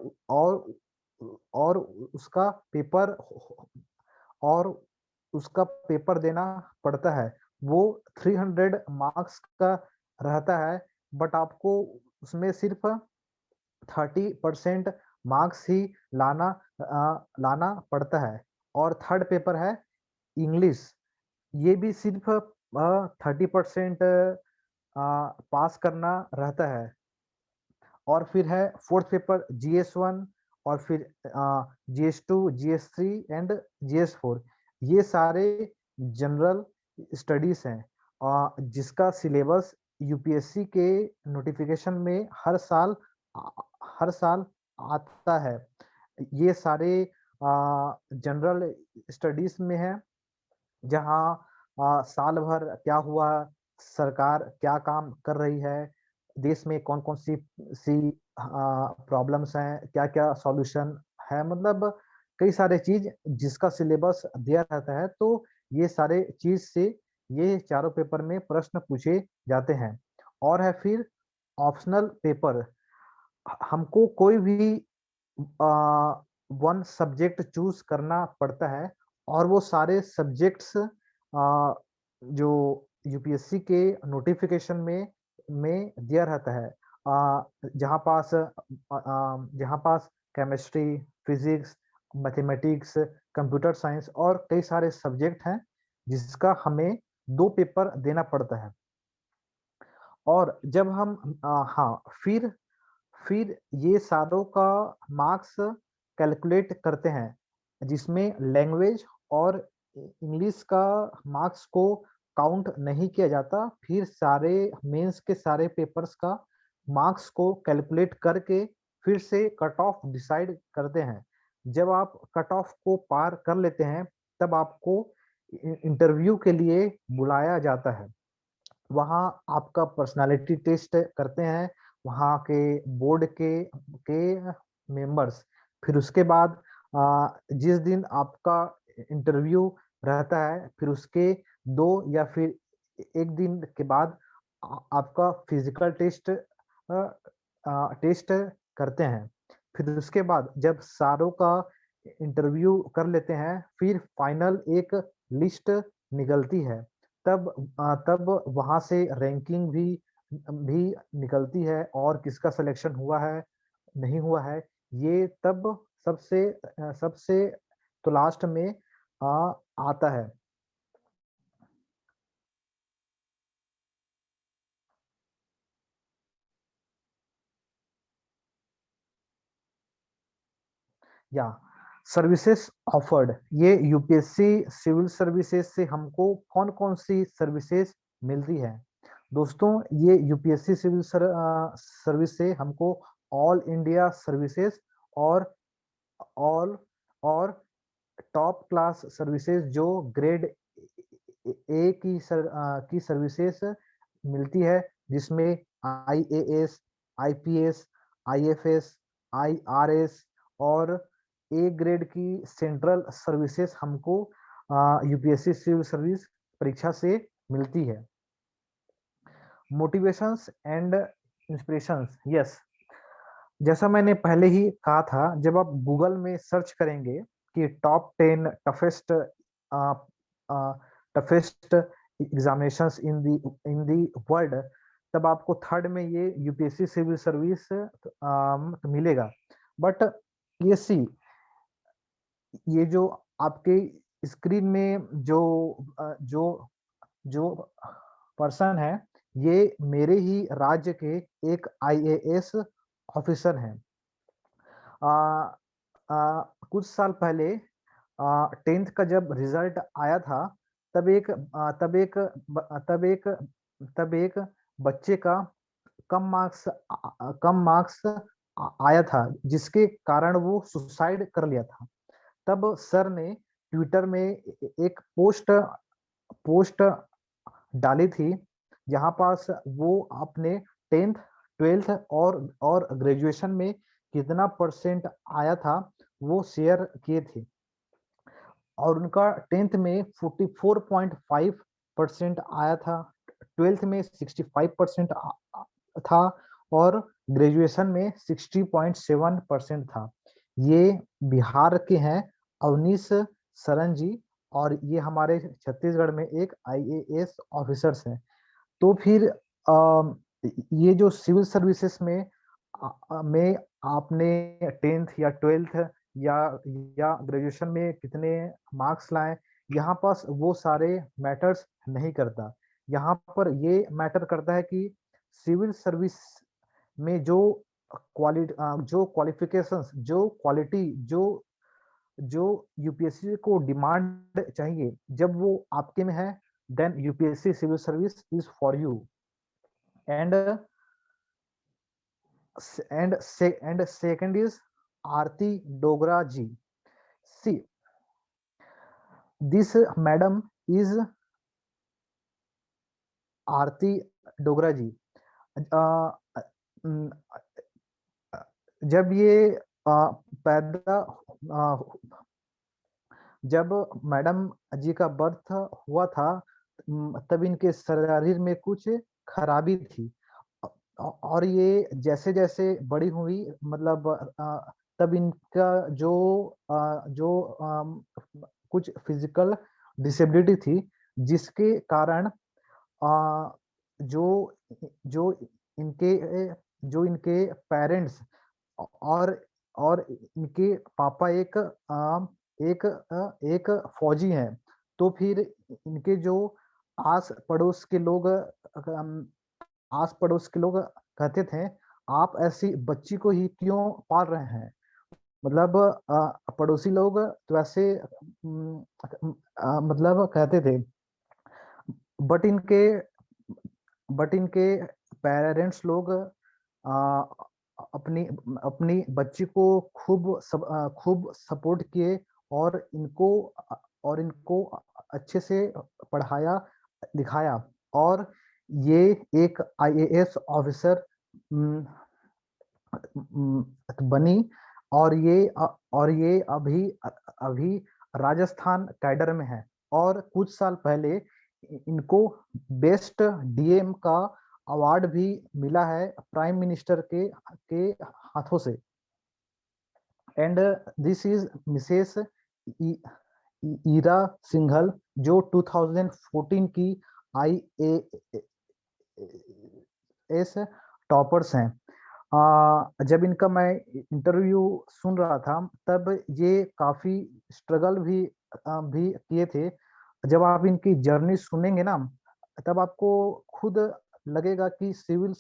[SPEAKER 6] और उसका पेपर और उसका पेपर देना पड़ता है। वो 300 मार्क्स का रहता है, बट आपको उसमें सिर्फ 30% मार्क्स ही लाना पड़ता है। और थर्ड पेपर है इंग्लिश। ये भी सिर्फ 30% पास करना रहता है। और फिर है फोर्थ पेपर GS1, और फिर GS2, GS3 एंड GS4। ये सारे जनरल स्टडीज हैं, जिसका सिलेबस यूपीएससी के नोटिफिकेशन में हर साल आता है। ये सारे जनरल स्टडीज में है, जहाँ साल भर क्या हुआ, सरकार क्या काम कर रही है, देश में कौन कौन सी प्रॉब्लम्स हैं, क्या क्या सॉल्यूशन है, मतलब कई सारे चीज जिसका सिलेबस दिया रहता है। तो ये सारे चीज से ये चारों पेपर में प्रश्न पूछे जाते हैं। और है फिर ऑप्शनल पेपर। हमको कोई भी वन सब्जेक्ट चूज करना पड़ता है, और वो सारे सब्जेक्ट्स जो यूपीएससी के नोटिफिकेशन में दिया रहता है। जहाँ पास chemistry, physics, mathematics, computer science और कई सारे सब्जेक्ट हैं, जिसका हमें 2 पेपर देना पड़ता है। और जब हम हाँ, फिर ये सारों का मार्क्स कैलकुलेट करते हैं, जिसमें लैंग्वेज और इंग्लिश का मार्क्स को काउंट नहीं किया जाता। फिर सारे मेंस के सारे पेपर्स का मार्क्स को कैलकुलेट करके फिर से कट ऑफ डिसाइड करते हैं। जब आप कट ऑफ को पार कर लेते हैं, तब आपको इंटरव्यू के लिए बुलाया जाता है। वहाँ आपका पर्सनालिटी टेस्ट करते हैं, वहाँ के बोर्ड के मेंबर्स। फिर उसके बाद जिस दिन आपका इंटरव्यू रहता है, फिर उसके 2 या फिर 1 दिन के बाद आपका फिजिकल टेस्ट करते हैं। फिर उसके बाद जब सारों का इंटरव्यू कर लेते हैं, फिर फाइनल एक लिस्ट निकलती है। तब वहां से रैंकिंग भी निकलती है, और किसका सिलेक्शन हुआ है नहीं हुआ है, ये तब सबसे तो लास्ट में आता है। या सर्विसेज ऑफर्ड, ये यूपीएससी सिविल सर्विसेज से हमको कौन कौन सी सर्विसेज मिलती है। दोस्तों ये यूपीएससी सिविल सर्विस से हमको ऑल इंडिया सर्विसेज और ऑल और टॉप क्लास सर्विसेज जो ग्रेड ए की सर्विसेज मिलती है, जिसमें आईएएस, आईपीएस, आईएफएस, आईआरएस और ए ग्रेड की सेंट्रल सर्विसेज हमको यूपीएससी सिविल सर्विस परीक्षा से मिलती है। मोटिवेशंस एंड इंस्पिरेशंस, यस, जैसा मैंने पहले ही कहा था, जब आप गूगल में सर्च करेंगे कि top 10 toughest examinations in the world, तब आपको थर्ड में ये यूपीएससी सिविल सर्विस मिलेगा। बट ये सी, ये जो आपके स्क्रीन में जो पर्सन है, ये मेरे ही राज्य के एक आईएएस ऑफिसर हैं। कुछ साल पहले 10th का जब रिजल्ट आया था, तब एक बच्चे का कम मार्क्स आया था, जिसके कारण वो सुसाइड कर लिया था। तब सर ने ट्विटर में एक पोस्ट डाली थी, जहां पास वो अपने 10th 12th और ग्रेजुएशन में कितना परसेंट आया था वो शेयर किए थे, और उनका 10th में 44.5% आया था, 12th में 65% था और ग्रेजुएशन में 60.7% था। ये बिहार के हैं अवनीश सरन जी, और ये हमारे छत्तीसगढ़ में एक आईएएस ऑफिसर्स हैं। तो फिर ये जो सिविल सर्विसेज में आपने 10th या 12th या ग्रेजुएशन में कितने मार्क्स लाए, यहाँ पास वो सारे मैटर्स नहीं करता। यहाँ पर ये मैटर करता है कि सिविल सर्विस में जो क्वालिफिकेशंस, जो क्वालिटी, जो यूपीएससी को डिमांड चाहिए, जब वो आपके में है, then UPSC civil service is for you. And second is Aarti Dogra ji. See, this madam is Aarti Dogra ji. जब ये जब मैडम जी का बर्थ हुआ था, तब इनके शरीर में कुछ खराबी थी, और ये जैसे जैसे बड़ी हुई, मतलब तब इनका कुछ फिजिकल डिसेबिलिटी थी, जिसके कारण जो इनके पेरेंट्स और इनके पापा एक फौजी हैं। तो फिर इनके जो आस पड़ोस के लोग कहते थे, आप ऐसी बच्ची को ही क्यों पाल रहे हैं, मतलब पड़ोसी लोग तो ऐसे मतलब कहते थे। बट इनके पेरेंट्स लोग अपनी बच्ची को खूब सपोर्ट किए, और इनको अच्छे से पढ़ाया लिखाया, और ये एक आईएएस ऑफिसर बनी, और ये अभी राजस्थान कैडर में है, और कुछ साल पहले इनको बेस्ट डीएम का अवार्ड भी मिला है प्राइम मिनिस्टर के हाथों से। And this is Mrs Ira Singhal, जो 2014 की आईएएस टॉपर्स हैं। जब इनका मैं इंटरव्यू सुन रहा था, तब ये काफी स्ट्रगल भी किए थे। जब आप इनकी जर्नी सुनेंगे ना, तब आपको खुद लगेगा कि सिविल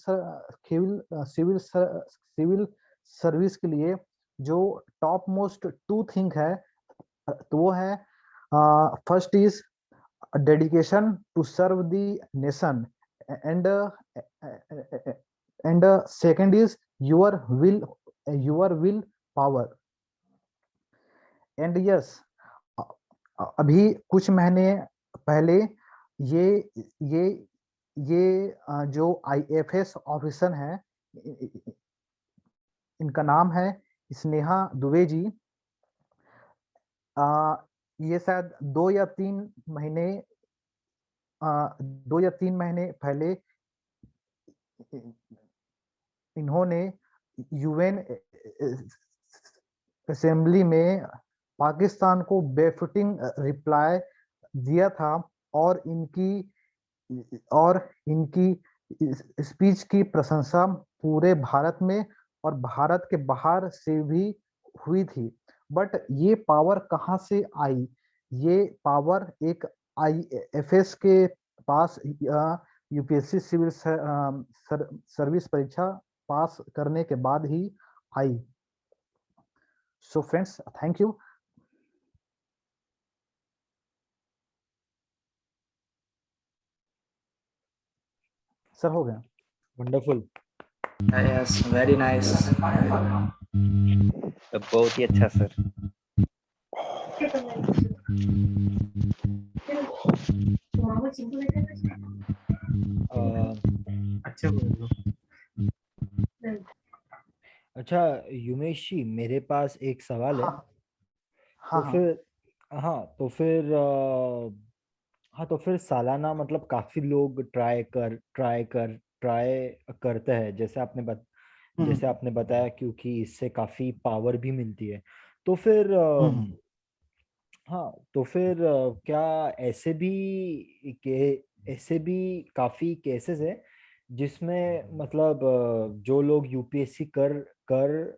[SPEAKER 6] सर्विस के लिए जो टॉप मोस्ट 2 थिंग है, तो वो है first is dedication to serve the nation, and second is your will power. And yes, अभी कुछ महीने पहले ये ये जो IFS ऑफिसर हैं, इनका नाम है स्नेहा दुबे जी। ये शायद 2 या 3 महीने 2 या 3 महीने पहले इन्होंने UN असेंबली में पाकिस्तान को बेफुटिंग रिप्लाई दिया था, और इनकी स्पीच की प्रशंसा पूरे भारत में और भारत के बाहर से भी हुई थी। बट ये पावर कहाँ से आई? ये पावर एक IFS के पास UPSC सिविल सर्विस परीक्षा पास करने के बाद ही आई। So friends, thank you. Sir हो गया।
[SPEAKER 1] वंडरफुल।
[SPEAKER 2] Yes, very nice.
[SPEAKER 3] बहुत ही अच्छा सर।
[SPEAKER 4] अच्छा बोलो।
[SPEAKER 1] अच्छा युमेश जी, मेरे पास एक सवाल है।
[SPEAKER 6] हाँ हाँ
[SPEAKER 1] तो
[SPEAKER 6] हाँ।
[SPEAKER 1] फिर हाँ तो फिर सालाना मतलब काफी लोग ट्राई करते हैं, जैसे आपने बताया, क्योंकि इससे काफी पावर भी मिलती है। तो फिर हाँ तो फिर क्या ऐसे भी काफी केसेस है जिसमें मतलब जो लोग UPSC कर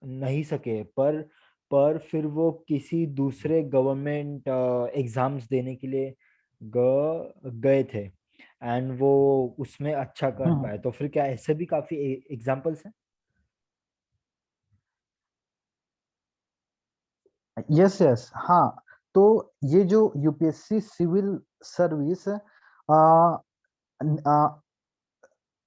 [SPEAKER 1] नहीं सके, पर फिर वो किसी दूसरे गवर्नमेंट एग्जाम्स देने के लिए गए थे, एंड वो उसमें अच्छा कर पाए। तो फिर क्या ऐसे भी काफी एग्जाम्पल्स हैं?
[SPEAKER 6] यस यस, हाँ। तो ये जो UPSC सिविल सर्विस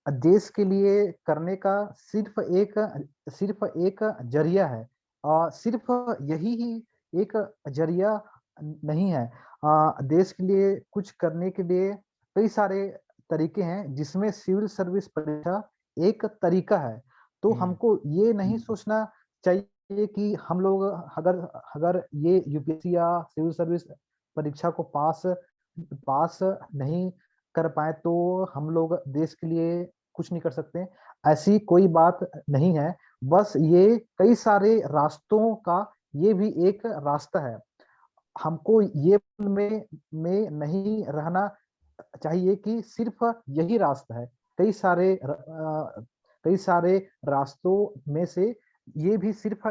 [SPEAKER 6] देश के लिए करने का सिर्फ एक जरिया है। सिर्फ यही ही एक जरिया नहीं है। देश के लिए कुछ करने के लिए कई सारे तरीके हैं, जिसमें सिविल सर्विस परीक्षा एक तरीका है। तो हमको ये नहीं सोचना चाहिए कि हम लोग अगर अगर ये UPSC या सिविल सर्विस परीक्षा को पास नहीं कर पाए तो हम लोग देश के लिए कुछ नहीं कर सकते। ऐसी कोई बात नहीं है। बस ये कई सारे रास्तों का ये भी एक रास्ता है। हमको ये में नहीं रहना चाहिए कि सिर्फ यही रास्ता है। कई सारे रास्तों में से ये भी सिर्फ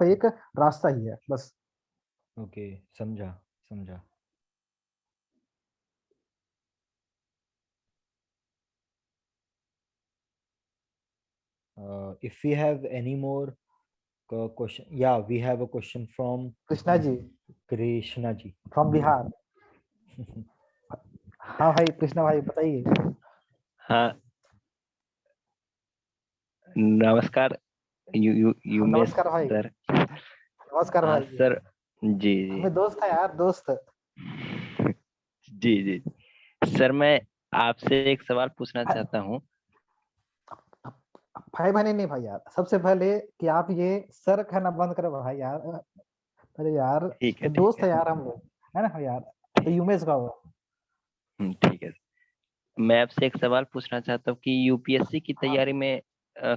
[SPEAKER 6] एक रास्ता ही है, बस।
[SPEAKER 1] ओके, समझा समझा। If we have any more question, yeah, we have a question from
[SPEAKER 6] Krishna ji
[SPEAKER 1] Krishna ji.
[SPEAKER 6] From Bihar. हाँ भाई, कृष्णा भाई बताइए।
[SPEAKER 3] हाँ, नमस्कार युमेश
[SPEAKER 6] नमस्कार भाई।
[SPEAKER 3] सर।
[SPEAKER 6] नमस्कार
[SPEAKER 3] हाँ
[SPEAKER 6] भाई।
[SPEAKER 3] सर, जी जी
[SPEAKER 6] हमें दोस्त है यार, दोस्त।
[SPEAKER 3] जी जी सर, मैं आपसे एक सवाल पूछना चाहता हूँ।
[SPEAKER 6] भाई भाई नहीं भाई यार, सबसे पहले कि आप ये सर कहना बंद करो भाई यार। अरे यार,
[SPEAKER 3] ठीक है, ठीक
[SPEAKER 6] दोस्त
[SPEAKER 3] है,
[SPEAKER 6] है यार हम लोग, है ना यार। तो युमेश का हो।
[SPEAKER 3] ठीक है। मैं आपसे एक सवाल पूछना चाहता हूँ कि UPSC की
[SPEAKER 6] हाँ।
[SPEAKER 3] तैयारी में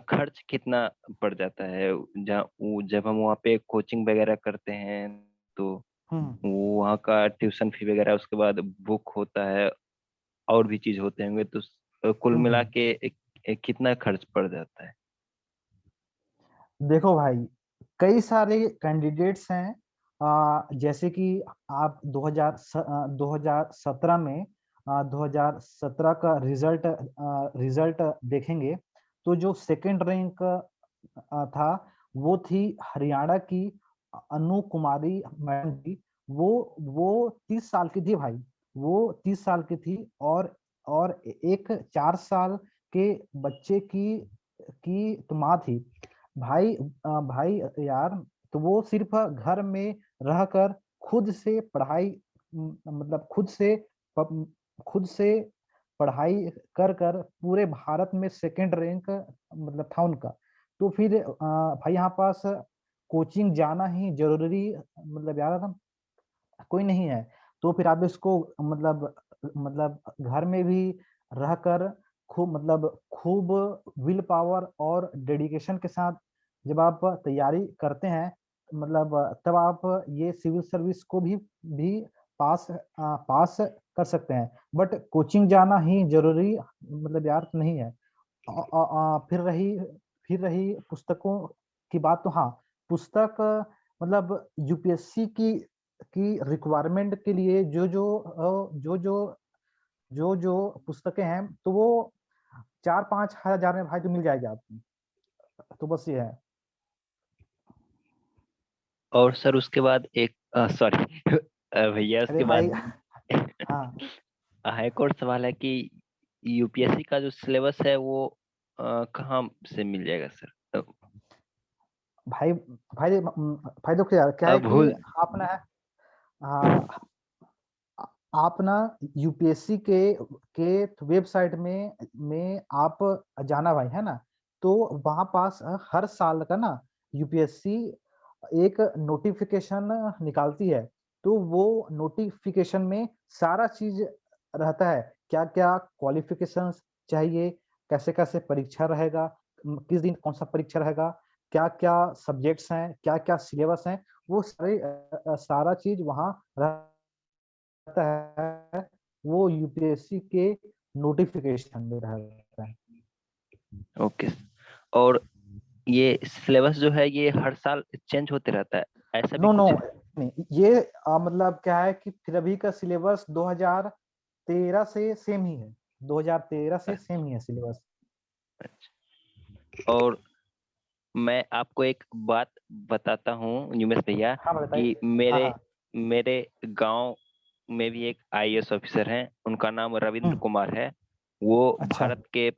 [SPEAKER 3] खर्च कितना पड़ जाता है? जब हम वहाँ पे कोचिंग वगैरह करते हैं तो वहाँ का ट्यूशन फी वगैरह, उसके बाद बुक होता है और भी चीज होते होंगे, तो कुल मिला के कितना खर्च पड़ जाता है?
[SPEAKER 6] देखो भाई, कई सारे कैंडिडेट्स हैं। जैसे कि आप 2017 में 2017 का रिजल्ट देखेंगे तो जो सेकंड रैंक था वो थी हरियाणा की अनु कुमारी मैडम जी। वो 30 साल की थी भाई, वो 30 साल की थी। और एक 4 साल के बच्चे की तो माँ थी भाई। भाई यार, तो वो सिर्फ घर में रहकर खुद से पढ़ाई, मतलब खुद से पढ़ाई कर कर पूरे भारत में सेकंड रैंक मतलब था उनका। तो फिर भाई यहाँ पास कोचिंग जाना ही जरूरी, मतलब यार कोई नहीं है। तो फिर आप इसको मतलब घर में भी रहकर खूब विल पावर और डेडिकेशन के साथ जब आप तैयारी करते हैं, मतलब तब आप ये सिविल सर्विस को भी पास कर सकते हैं। बट कोचिंग जाना ही जरूरी मतलब यार नहीं है। फिर रही पुस्तकों की बात, तो हाँ, पुस्तक मतलब यूपीएससी की रिक्वायरमेंट के लिए जो पुस्तकें हैं, तो वो 4-5 हजार में भाई तो मिल जाएगी आपको। तो बस ये है।
[SPEAKER 3] और सर उसके बाद एक सॉरी भैया
[SPEAKER 6] अरे
[SPEAKER 3] उसके
[SPEAKER 6] भाई
[SPEAKER 3] बाद
[SPEAKER 6] हाँ
[SPEAKER 3] एक और सवाल है कि यूपीएससी का जो सिलेबस है वो कहाँ से मिल जाएगा सर?
[SPEAKER 6] भाई भाई देखो यार, क्या है कि
[SPEAKER 3] भूल
[SPEAKER 6] आप ना हाँ, आप ना यूपीएससी के वेबसाइट में आप जाना भाई, है ना। तो वहां पास हर साल का ना यूपीएससी एक नोटिफिकेशन निकालती है। तो वो नोटिफिकेशन में सारा चीज रहता है, क्या क्या क्वालिफिकेशंस चाहिए, कैसे कैसे परीक्षा रहेगा, किस दिन कौन सा परीक्षा रहेगा, क्या क्या सब्जेक्ट्स हैं, क्या क्या सिलेबस हैं, वो सारा चीज वहाँ रहता है। वो यूपीएससी के नोटिफिकेशन में रहता है।
[SPEAKER 3] ओके। और ये सिलेबस जो है ये हर साल चेंज होते रहता है, ऐसा भी
[SPEAKER 6] नो नो
[SPEAKER 3] कुछ है?
[SPEAKER 6] नहीं, ये मतलब क्या है कि फिर अभी का सिलेबस 2013 से सेम ही है। 2013 से सेम ही है सिलेबस।
[SPEAKER 3] अच्छा। और मैं आपको एक बात बताता हूँ यूमेश भैया
[SPEAKER 6] हाँ बताइए।
[SPEAKER 3] कि
[SPEAKER 6] हाँ
[SPEAKER 3] मेरे
[SPEAKER 6] हाँ।
[SPEAKER 3] मेरे गांव में भी एक आईएएस ऑफिसर हैं, उनका नाम रविंद्र कुमार है। वो
[SPEAKER 6] अच्छा
[SPEAKER 3] भारत के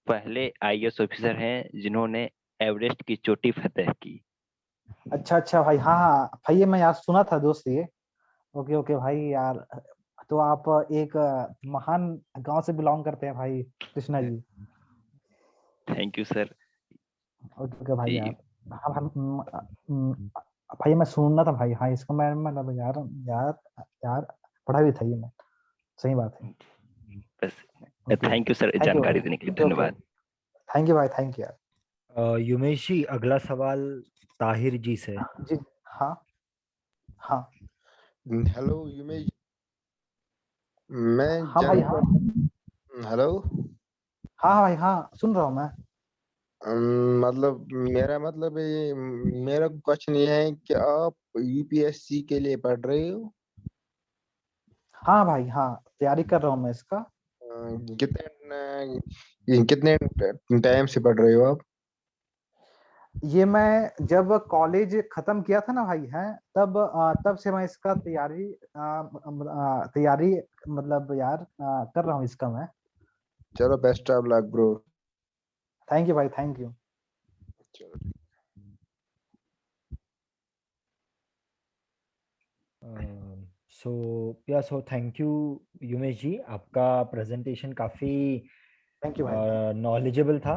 [SPEAKER 3] पहले आईएएस ऑफिसर हैं जिन्होंने एवरेस्ट की चोटी फतेह की।
[SPEAKER 6] अच्छा अच्छा भाई, हाँ हाँ भाई, ये मैं यार सुना था दोस्त ये। ओके ओके भाई यार, तो आप एक महान गांव से बिलोंग करते हैं भाई, Krishna ji.
[SPEAKER 3] Thank you sir.
[SPEAKER 6] Okay okay भाई
[SPEAKER 3] जी,
[SPEAKER 6] यार। हाँ भाई मैं सुनना था भाई, हाँ इसका मैं मतलब यार यार यार पढ़ा भी था ये मैं। सही बात है।
[SPEAKER 3] बस
[SPEAKER 6] okay
[SPEAKER 3] thank you sir
[SPEAKER 6] thank you भाई।
[SPEAKER 3] जानकारी देने के लिए,
[SPEAKER 6] ओके ओके
[SPEAKER 3] धन्यवाद।
[SPEAKER 6] थैंक यू भाई, थैंक यू यार।
[SPEAKER 1] युमेश जी, अगला सवाल ताहिर जी से।
[SPEAKER 6] जी हाँ हाँ
[SPEAKER 7] हेलो युमेश, मैं
[SPEAKER 6] हाँ भाई हाँ
[SPEAKER 7] हेलो।
[SPEAKER 6] हाँ भाई हाँ, सुन रहा हूँ मैं।
[SPEAKER 7] मतलब मेरा मतलब ये मेरा क्वेश्चन ये है कि आप यूपीएससी के लिए पढ़ रहे हो?
[SPEAKER 6] हाँ भाई हाँ, तैयारी कर रहा हूँ मैं इसका।
[SPEAKER 7] कितने टाइम से पढ़ रहे हो आप?
[SPEAKER 6] ये मैं जब कॉलेज खत्म किया था ना भाई, है तब से मैं इसका तैयारी मतलब यार कर रहा हूँ इसका मैं।
[SPEAKER 7] चलो best of luck bro.
[SPEAKER 6] Thank you भाई, थैंक यू।
[SPEAKER 7] चलो।
[SPEAKER 1] सो थैंक यू युमेश जी, आपका प्रेजेंटेशन काफी
[SPEAKER 6] थैंक यू भाई।
[SPEAKER 1] नॉलेजेबल था।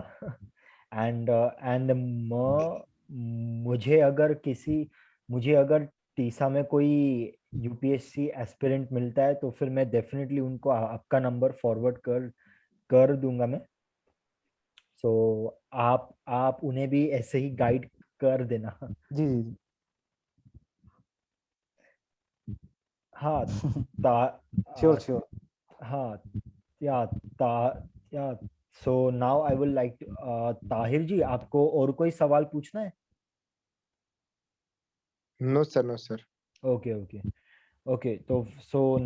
[SPEAKER 1] एंड मुझे अगर टीसा में कोई यूपीएससी एस्पिरेंट मिलता है तो फिर मैं डेफिनेटली उनको आपका नंबर फॉरवर्ड कर दूंगा मैं। सो आप उन्हें भी ऐसे ही गाइड कर देना।
[SPEAKER 6] जी जी
[SPEAKER 1] हाँ। ता
[SPEAKER 6] श्योर
[SPEAKER 1] आ,
[SPEAKER 6] श्योर।
[SPEAKER 1] हाँ या ता या so now I will like Tahir ji, आपको और कोई सवाल पूछना है?
[SPEAKER 7] No sir, no sir.
[SPEAKER 1] Okay okay okay. तो so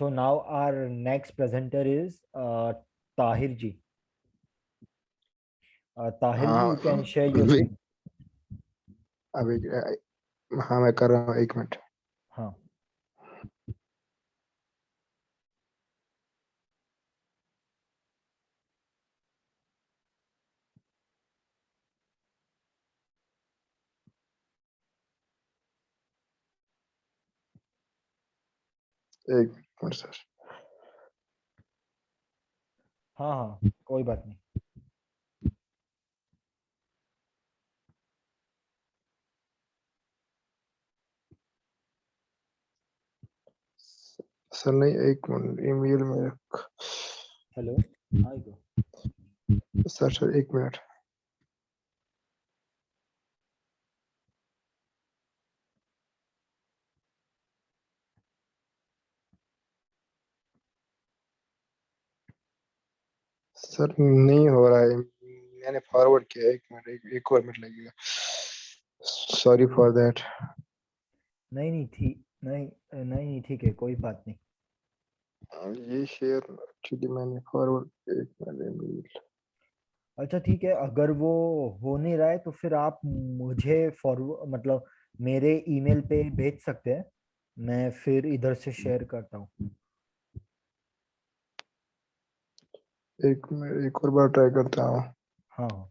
[SPEAKER 1] now our next presenter is Tahir ji. Tahir ji,
[SPEAKER 7] हाँ
[SPEAKER 1] you can share your
[SPEAKER 7] अभी
[SPEAKER 1] screen.
[SPEAKER 7] अभी हाँ मैं कर रहा हूँ, 1 मिनट।
[SPEAKER 1] हाँ,
[SPEAKER 7] एक मिनट सर।
[SPEAKER 1] हाँ, हाँ, कोई बात नहीं।
[SPEAKER 7] सर नहीं, 1 मिनट, ईमेल में
[SPEAKER 1] हेलो, हाँ इको।
[SPEAKER 7] Sir 1 minute. सर नहीं हो रहा है, मैंने फॉरवर्ड किया। 1 मिनट, एक और मिनट लगेगा। Sorry for that.
[SPEAKER 1] नहीं नहीं ठीक, नहीं नहीं नहीं, ठीक है, कोई बात नहीं।
[SPEAKER 7] ये शेयर एक्चुअली मैंने फॉरवर्ड, 1 मिनट ईमेल।
[SPEAKER 1] अच्छा ठीक है, अगर वो हो नहीं रहा है तो फिर आप मुझे फॉरवर्ड, मतलब मेरे ईमेल पे भेज सकते हैं, मैं फिर इधर से शेयर करता हूँ।
[SPEAKER 7] 1 मिनट, एक और बार ट्राई करता हूँ।
[SPEAKER 1] हाँ हाँ।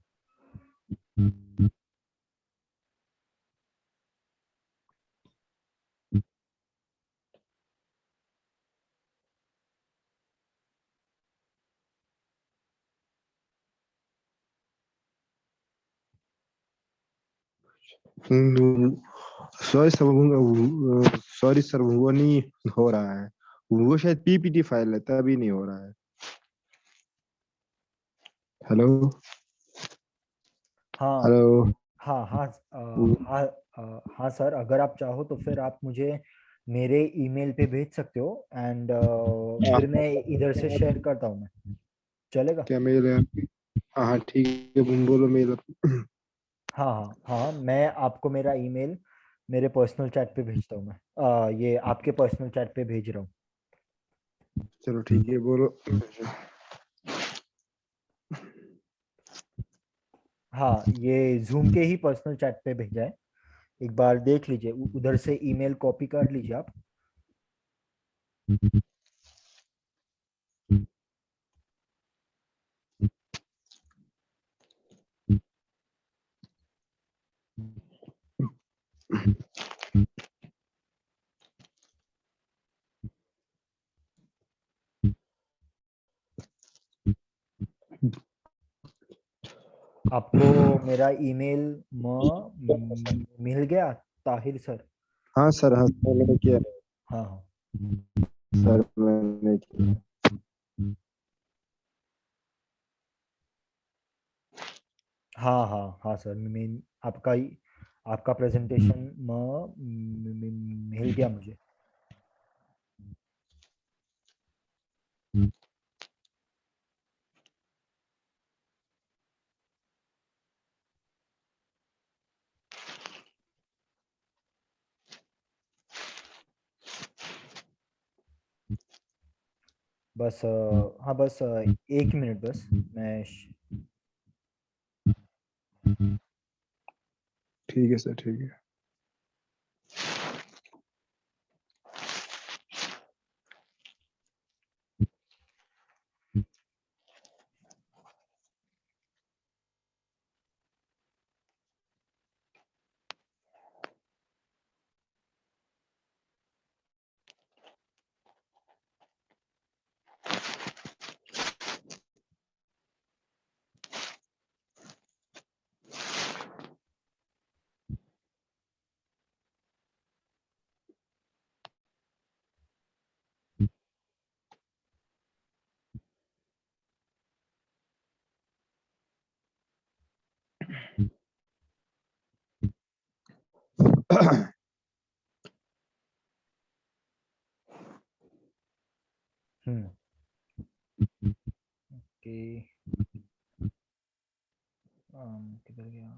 [SPEAKER 7] सॉरी सर, सॉरी सर, वो नहीं हो रहा है। वो शायद पीपीटी फाइल है, तभी नहीं हो रहा है। हेलो
[SPEAKER 1] हाँ
[SPEAKER 7] हेलो।
[SPEAKER 1] हाँ हाँ हाँ हाँ सर, अगर आप चाहो तो फिर आप मुझे मेरे ईमेल पे भेज सकते हो, एंड फिर मैं इधर से शेयर करता हूँ, मैं चलेगा।
[SPEAKER 7] क्या मेल है आपकी? हाँ हाँ ठीक है, बोलो मेल।
[SPEAKER 1] हाँ हाँ हाँ, मैं आपको मेरा ईमेल मेरे पर्सनल चैट पे भेजता हूँ, मैं ये आपके पर्सनल चैट पे भेज रहा हूँ।
[SPEAKER 7] चलो ठीक है, बोलो।
[SPEAKER 1] हाँ, ये जूम के ही पर्सनल चैट पे भेजा है, एक बार देख लीजिए, उधर से ईमेल कॉपी कर लीजिए आप। आपको मेरा ईमेल मिल गया ताहिर सर?
[SPEAKER 7] हाँ सर, हाँ सर, मैंने किया।
[SPEAKER 1] हाँ हाँ
[SPEAKER 7] सर मैंने किया।
[SPEAKER 1] हाँ हाँ हाँ सर, आपका आपका प्रेजेंटेशन मिल गया मुझे। बस हाँ, बस 1 मिनट बस, मैं
[SPEAKER 7] ठीक है सर, ठीक है।
[SPEAKER 1] हम्म, ओके, किधर गया?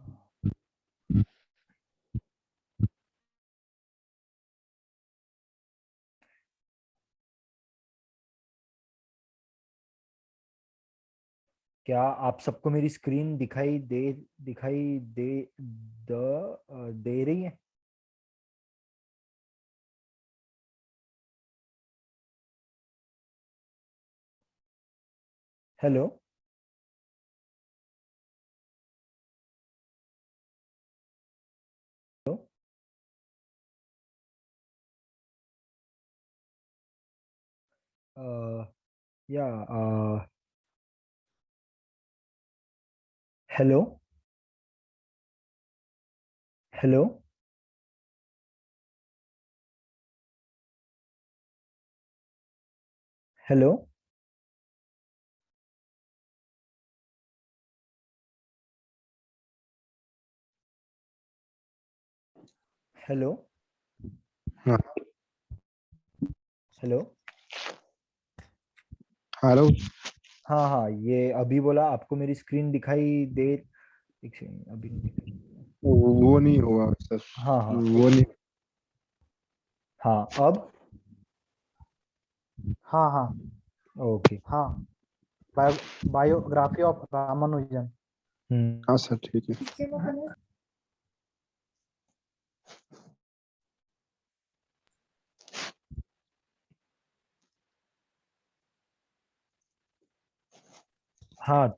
[SPEAKER 1] क्या आप सबको मेरी स्क्रीन दिखाई दे रही है? हेलो? या हेलो? हेलो? हेलो? हेलो?
[SPEAKER 7] हाँ
[SPEAKER 1] हेलो?
[SPEAKER 7] हेलो।
[SPEAKER 1] हाँ हाँ, ये अभी बोला आपको मेरी स्क्रीन दिखाई दे। एक सेकंड, अभी नहीं दिखाई।
[SPEAKER 7] वो नहीं हुआ सर।
[SPEAKER 1] हाँ हाँ
[SPEAKER 7] वो नहीं।
[SPEAKER 1] हाँ, अब
[SPEAKER 6] हाँ हाँ
[SPEAKER 1] ओके।
[SPEAKER 6] हाँ। Biography of Ramanujan.
[SPEAKER 1] हम्म।
[SPEAKER 7] हाँ सर ठीक है।
[SPEAKER 1] हाँ,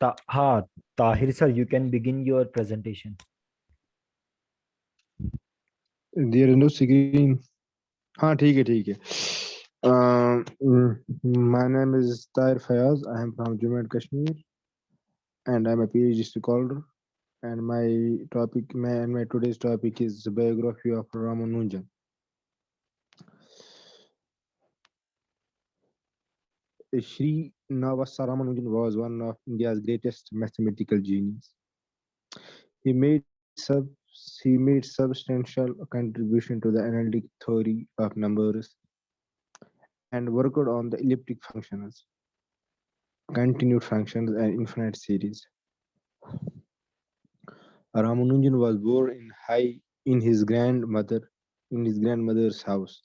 [SPEAKER 1] Tahir sir, you can begin your presentation.
[SPEAKER 7] There is no screen. हाँ ठीक है ठीक है। My name is Tahir Fayaz. I am from Jammu and Kashmir and I'm a PhD scholar. And my today's topic is the biography of Ramanujan. Sri Navasa Ramanujan was one of India's greatest mathematical genius. He made sub he made substantial contribution to the analytic theory of numbers and worked on the elliptic functions, continued functions, and infinite series. Ramanujan was born in his grandmother's house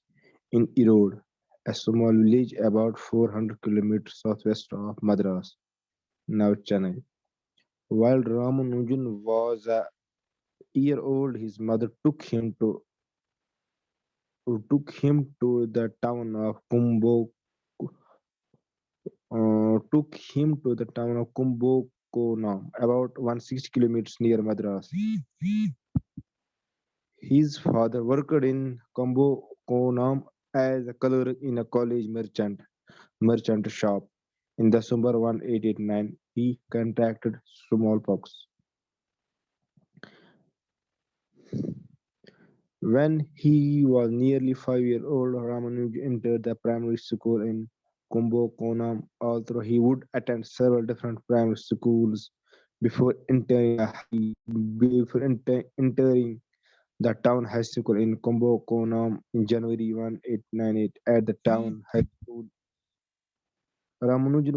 [SPEAKER 7] in Erode, a small village about 400 kilometers southwest of Madras, now Chennai. While Ramanujan was a year old, his mother took him to the town of Kumbakonam, about 160 kilometers near Madras. His father worked in Kumbakonam as a clerk in a college merchant shop. In December 1889, he contracted smallpox. When he was nearly 5 years old, Ramanujan entered the primary school in Kumbakonam, although he would attend several different primary schools before entering the town high school in Kumbakonam in January 1898. At the town high school, Ramanujan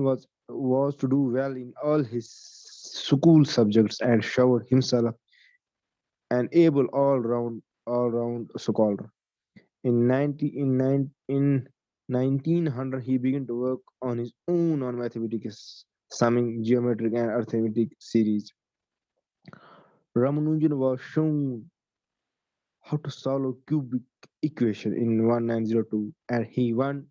[SPEAKER 7] was to do well in all his school subjects and showed himself an able all-round scholar. In 1900, he began to work on his own on mathematics, summing geometric and arithmetic series. Ramanujan was shown how to solve a cubic equation in 1902, and he went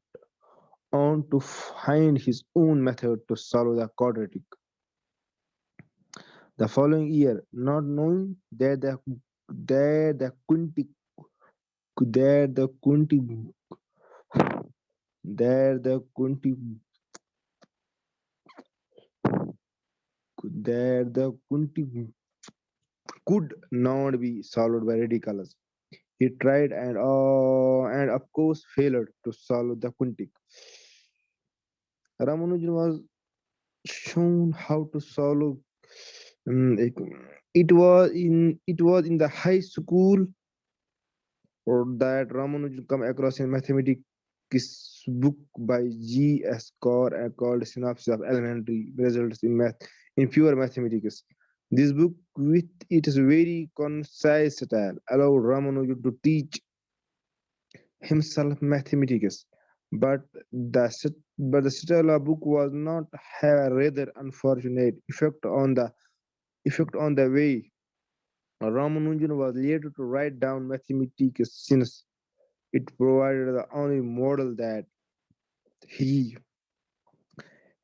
[SPEAKER 7] on to find his own method to solve the quadratic. The following year, not knowing that the quintic that the quintic that the quintic that the quintic could not be solved by radicals. He tried and of course failed to solve the quintic. Ramanujan was shown how to solve. It was in the high school or that Ramanujan come across a mathematics book by G.S. Kaur called Synopsis of Elementary Results in Pure Mathematics. This book, with its very concise style, allowed Ramanujan to teach himself mathematics, but but the Stella book was not have a rather unfortunate effect on the way Ramanujan was later to write down mathematics since it provided the only model that he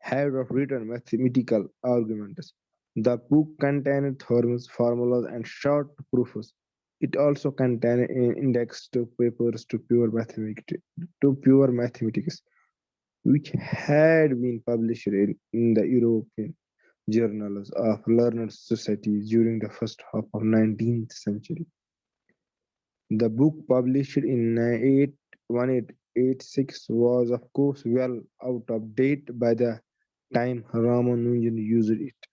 [SPEAKER 7] had of written mathematical arguments. The book contained theorems, formulas, and short proofs. It also contained an index to papers to pure mathematics, which had been published in the European journals of learned societies during the first half of 19th century. The book, published in 1886, was of course well out of date by the time Ramanujan used it.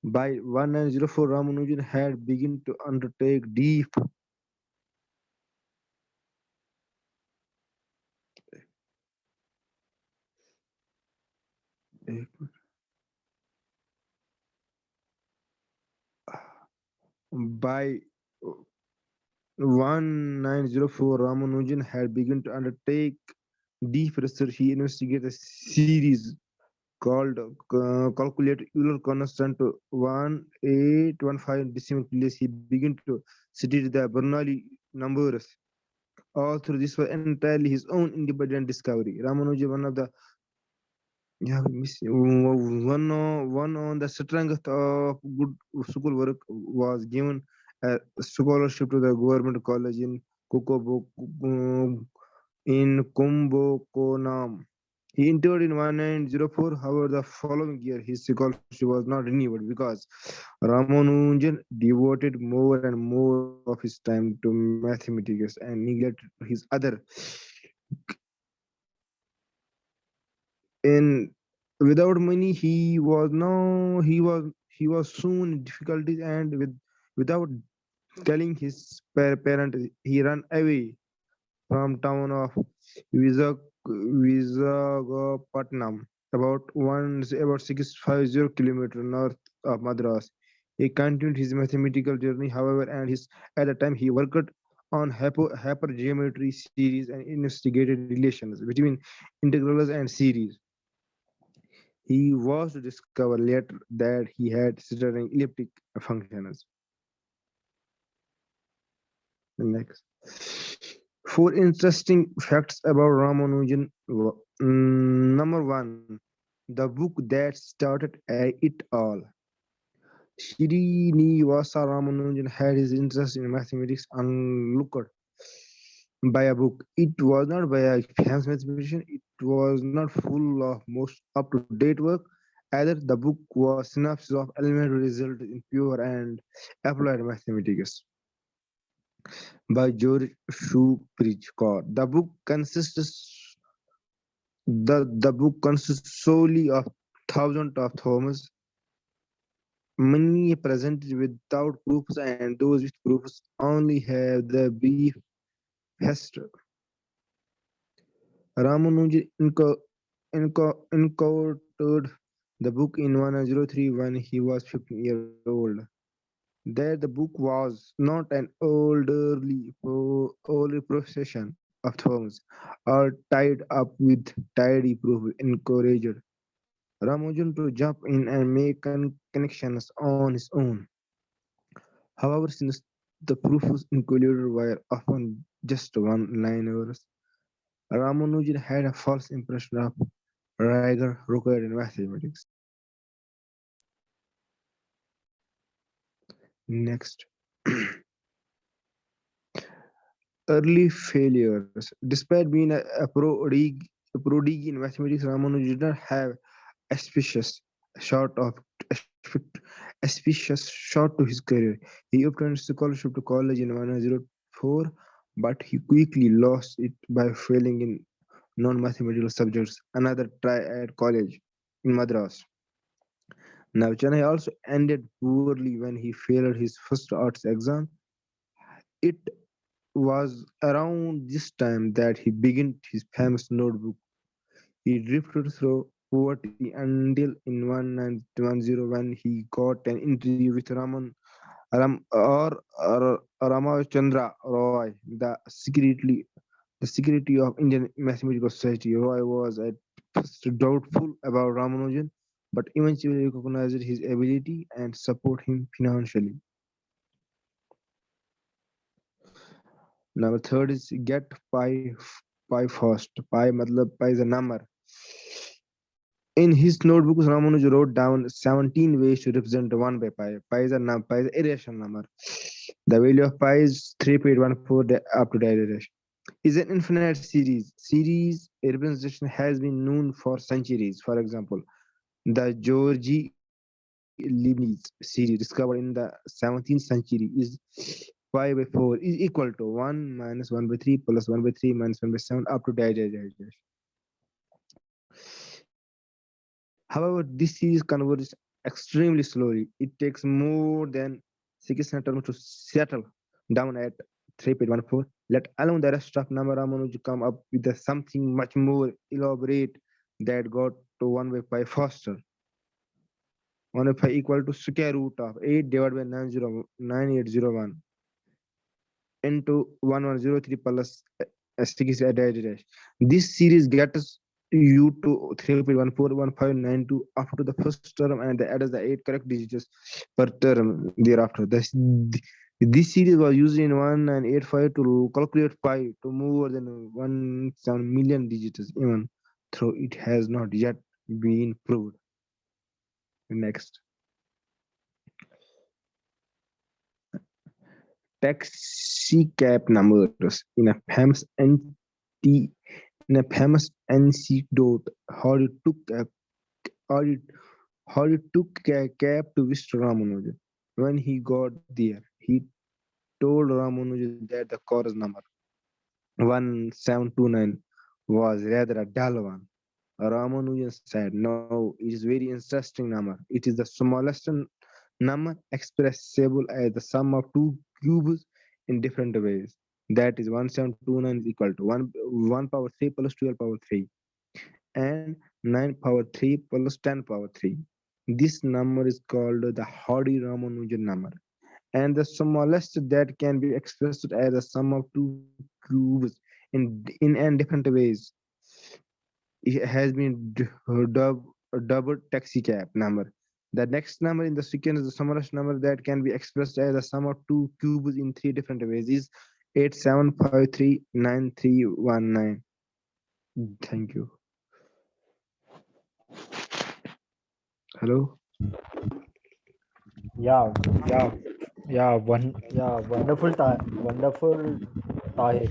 [SPEAKER 7] By 1904, Ramanujan had begun to undertake deep by 1904, Ramanujan had begun to undertake deep research. He investigated a series called calculate Euler constant 1815 decimal place. He began to study the Bernoulli numbers. All through this was entirely his own independent discovery. Ramanujan, one of the yeah, we miss one on the strength of good school work, was given a scholarship to the government college in Kokobo in Kumbakonam. He entered in 1904. However, the following year his scholarship was not renewed because Ramanujan devoted more and more of his time to mathematics and neglected his other. And without money, he was soon in difficulties, and without telling his parent, he ran away from town of Visakhapatnam, about 650 kilometers north of Madras. He continued his mathematical journey, however, at the time he worked on hypergeometry series and investigated relations between integrals and series. He was to discover later that he had certain elliptic functions. Next. Four interesting facts about Ramanujan. Number one, the book that started it all. Srinivasa Ramanujan had his interest in mathematics unlocked by a book. It was not by a famous mathematician. It was not full of most up-to-date work. Either the book was synopsis of elementary results in pure and applied mathematics by George Shoebridge Core. The book consists solely of thousands of theorems, many presented without proofs, and those with proofs only have the brief history. Ramanujan encountered the book in 1903 when he was 15 years old. There, the book was not an orderly procession of theorems, all tied up with tidy proof encouraged Ramanujan to jump in and make connections on his own. However, since the proofs included were often just one-liners, Ramanujan had a false impression of rigor required in mathematics. Next. Early failures. Despite being a prodigy in mathematics, Ramanujan did not have auspicious short of auspicious short to his career. He obtained scholarship to college in 1904, but he quickly lost it by failing in non-mathematical subjects. Another try at college in Madras. Now, Chennai also ended poorly when he failed his first arts exam. It was around this time that he began his famous notebook. He drifted through poverty until in 1910 when he got an interview with Ramachandra Roy, the security of Indian Mathematical Society. Roy was at first doubtful about Ramanujan, but eventually recognized his ability and support him financially. Number third is get pi first. Pi is a number. In his notebooks, Ramanujan wrote down 17 ways to represent 1 by pi. Pi is an irrational number. The value of pi is 3.14 up to the iteration. Is an infinite series. Series representation has been known for centuries. For example, the Georgi Leibniz series discovered in the 17th century is pi by 4 is equal to 1 minus 1 by 3 plus 1 by 3 minus 1 by 7 up to the iteration. However, this series converges extremely slowly. It takes more than 600 terms to settle down at 3.14, let alone the rest of number Ramanujan come up with something much more elaborate that got to 1 by pi faster. 1 by pi equal to square root of 8 divided by 9801 into 1103 plus 6 dash. This series gets you to 3.141592 after the first term and adds the 8 correct digits per term thereafter. This series was used in 1985 to calculate pi to more than 1 million digits, even though it has not yet been proved. Next. Taxi cab numbers in a famous anecdote how he took a cab to visit Ramanujan. When he got there, he told Ramanujan that the chorus number 1729 was rather a dull one. Ramanujan said, "No, it is a very interesting number. It is the smallest number expressible as the sum of two cubes in different ways. That is 1729 is equal to 1 power 3 plus 12 power 3 and 9 power 3 plus 10 power 3. This number is called the Hardy Ramanujan number, and the smallest that can be expressed as the sum of two cubes in different ways. It has been double taxi cab number. The next number in the sequence is the smallest number that can be expressed as the sum of two cubes in 3 different ways is 87539319. Thank you. Hello.
[SPEAKER 1] Wonderful, wonderful, Tahir.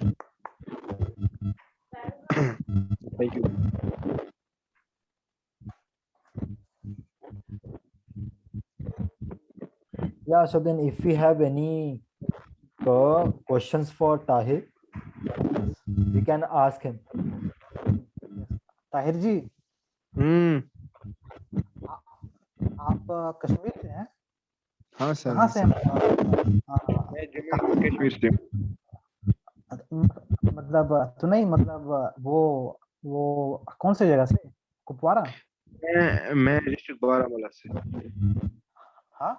[SPEAKER 7] Thank you.
[SPEAKER 1] Yeah, so then if we have any questions for Tahir, we can ask him.
[SPEAKER 6] Tahir ji, आप कश्मीर से हैं?
[SPEAKER 7] हाँ सर।
[SPEAKER 6] कहाँ से हैं?
[SPEAKER 7] मैं जम्मू कश्मीर से।
[SPEAKER 6] मतलब तो नहीं, मतलब वो कौन सी जगह से? कुपवारा?
[SPEAKER 7] मैं डिस्ट्रिक्ट बारामूला से।
[SPEAKER 6] हाँ,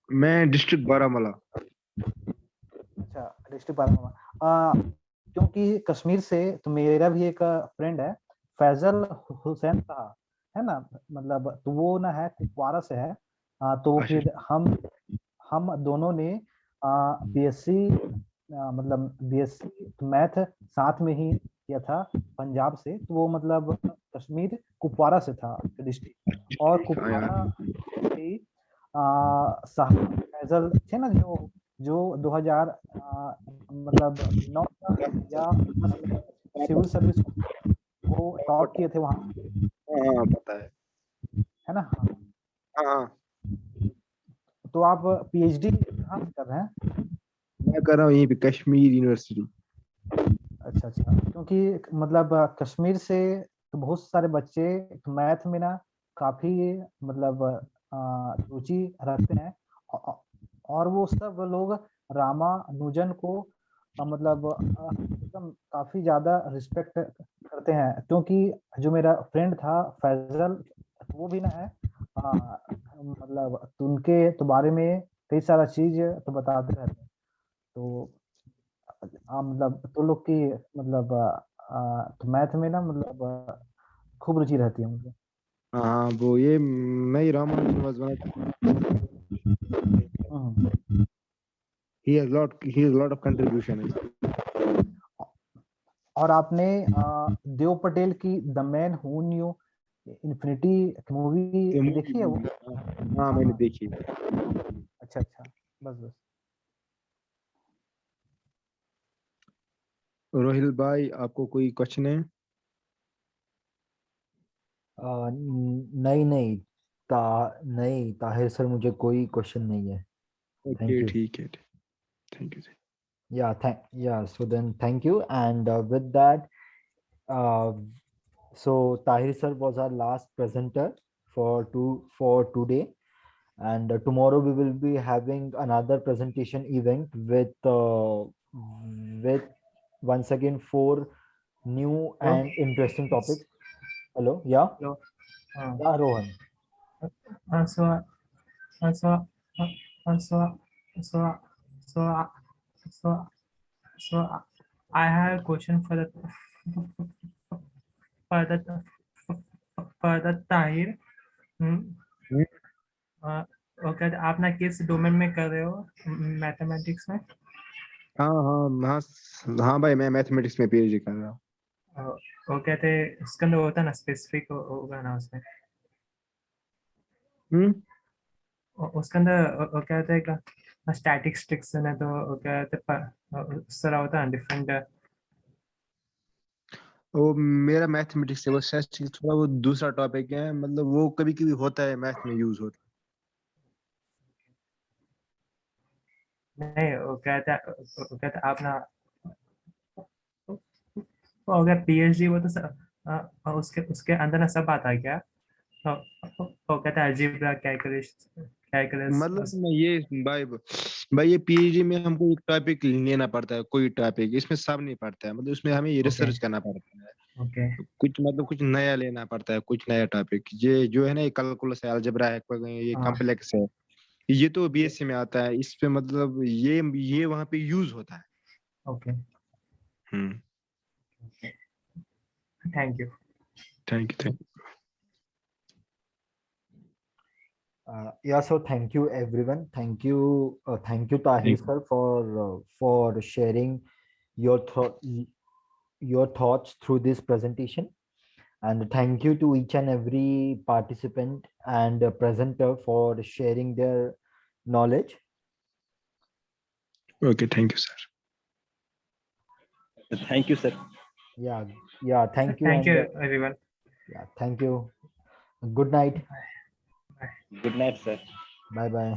[SPEAKER 7] मैं डिस्ट्रिक्ट बारामूला।
[SPEAKER 6] अच्छा, डिस्ट्रिक्ट बारामूला। क्योंकि कश्मीर से तो मेरा भी एक फ्रेंड है, फैजल हुसैन साहब, है ना, मतलब तो वो ना है कुपवारा से है। तो फिर हम दोनों ने बीएससी मतलब बीएससी मैथ साथ में ही किया था पंजाब से। तो वो मतलब कश्मीर कुपवारा से था डिस्ट्रिक्ट, और कुपवारा के साहब फैजल थे ना, जो 2000 मतलब 9 या 10 में सिविल सर्विस वो टॉप किए थे वहाँ।
[SPEAKER 7] हाँ, पता
[SPEAKER 6] है ना।
[SPEAKER 7] हाँ।
[SPEAKER 6] तो आप पीएचडी कहाँ से कर रहे हैं?
[SPEAKER 7] मैं कर रहा हूँ यहीं पे कश्मीर यूनिवर्सिटी।
[SPEAKER 6] अच्छा, क्योंकि मतलब कश्मीर से तो बहुत सारे बच्चे मैथ में ना काफी मतलब रुचि रखते हैं, और वो सब लोग रामानुजन को मतलब एकदम काफी ज्यादा रिस्पेक्ट करते हैं। क्योंकि जो मेरा फ्रेंड था फैजल, वो भी ना है मतलब तो उनके तो बारे में कई सारा चीज तो बताते रहते हैं। तो मतलब तो लोग की मतलब तो मैथ में ना मतलब खूब रुचि रहती है मुझे।
[SPEAKER 7] हाँ वो ये मैं Ramanujan was one of
[SPEAKER 6] hmm.
[SPEAKER 7] he has a lot of contribution.
[SPEAKER 6] और आपने देव पटेल की the man who new infinity movie
[SPEAKER 7] तो
[SPEAKER 6] देखी है वो?
[SPEAKER 7] हाँ मैंने देखी।
[SPEAKER 6] अच्छा अच्छा, बस बस।
[SPEAKER 7] रोहिल भाई आपको कोई क्वेश्चन है?
[SPEAKER 1] नहीं नहीं, नहीं ताहिर सर, मुझे कोई क्वेश्चन नहीं है।
[SPEAKER 7] Okay
[SPEAKER 1] thank you.
[SPEAKER 7] ठीक है, thank you.
[SPEAKER 1] So then thank you, and with that, uh, so Tahir sir was our last presenter for today, and tomorrow we will be having another presentation event with once again four new
[SPEAKER 4] Hello?
[SPEAKER 1] and interesting topics. Hello, yeah,
[SPEAKER 4] Hello.
[SPEAKER 1] yeah, Rohan.
[SPEAKER 4] So, so, so, so, so, so, so, I have a question for the for the Tahir. Okay, आप ना किस डोमेन में कर रहे हो मैथमेटिक्स में?
[SPEAKER 7] हाँ हाँ हाँ हाँ भाई मैं मैथमेटिक्स में पीएचडी कर रहा हूँ।
[SPEAKER 4] वो कहते उसके अंदर होता है ना स्पेसिफिक होगा ना उसमें? उसके अंदर वो कहते हैं का स्टैटिस्टिक्स है तो वो कहते उस तरह होता है डिफरेंट।
[SPEAKER 7] वो मेरा मैथमेटिक्स से वो स्टैटिस्टिक्स थोड़ा वो दूसरा टॉपिक है, मतलब वो कभी कभी होता है मैथ में यूज होता
[SPEAKER 4] नहीं वो कहते आप ना वो अगर पीएचडी वो तो उसके उसके अंदर ना सब आता है क्या? वो कहता है अलजेब्रा कैलकुलस
[SPEAKER 7] है। मतलब
[SPEAKER 4] कैलकुलस।
[SPEAKER 7] मैं ये भाई ये पीएचडी में हमको एक टॉपिक लेना पड़ता है, कोई टॉपिक इसमें सब नहीं पड़ता है, मतलब उसमें हमें ये
[SPEAKER 4] ओके
[SPEAKER 7] रिसर्च करना पड़ता है।
[SPEAKER 4] ओके
[SPEAKER 7] कुछ मतलब कुछ नया लेना पड़ता है, कुछ नया टॉपिक ये जो है ना, ये कैलकुलस है, अलजेब्रा है, ये
[SPEAKER 4] हाँ
[SPEAKER 7] कॉम्प्लेक्स है, ये तो बीएससी में आता है, इस पे मतलब ये वहाँ पे यूज होता है।
[SPEAKER 4] Okay,
[SPEAKER 7] hmm.
[SPEAKER 4] Thank you.
[SPEAKER 7] Thank you.
[SPEAKER 1] Yeah, so thank you everyone. Thank you Tahir sir for sharing your your thoughts through this presentation, and thank you to each and every participant and presenter for sharing their knowledge.
[SPEAKER 7] Okay thank you sir.
[SPEAKER 3] Thank you sir.
[SPEAKER 1] Yeah, thank you,
[SPEAKER 4] thank you
[SPEAKER 1] and
[SPEAKER 4] everyone.
[SPEAKER 1] yeah, thank you. Good night.
[SPEAKER 3] Good night sir.
[SPEAKER 1] Bye bye.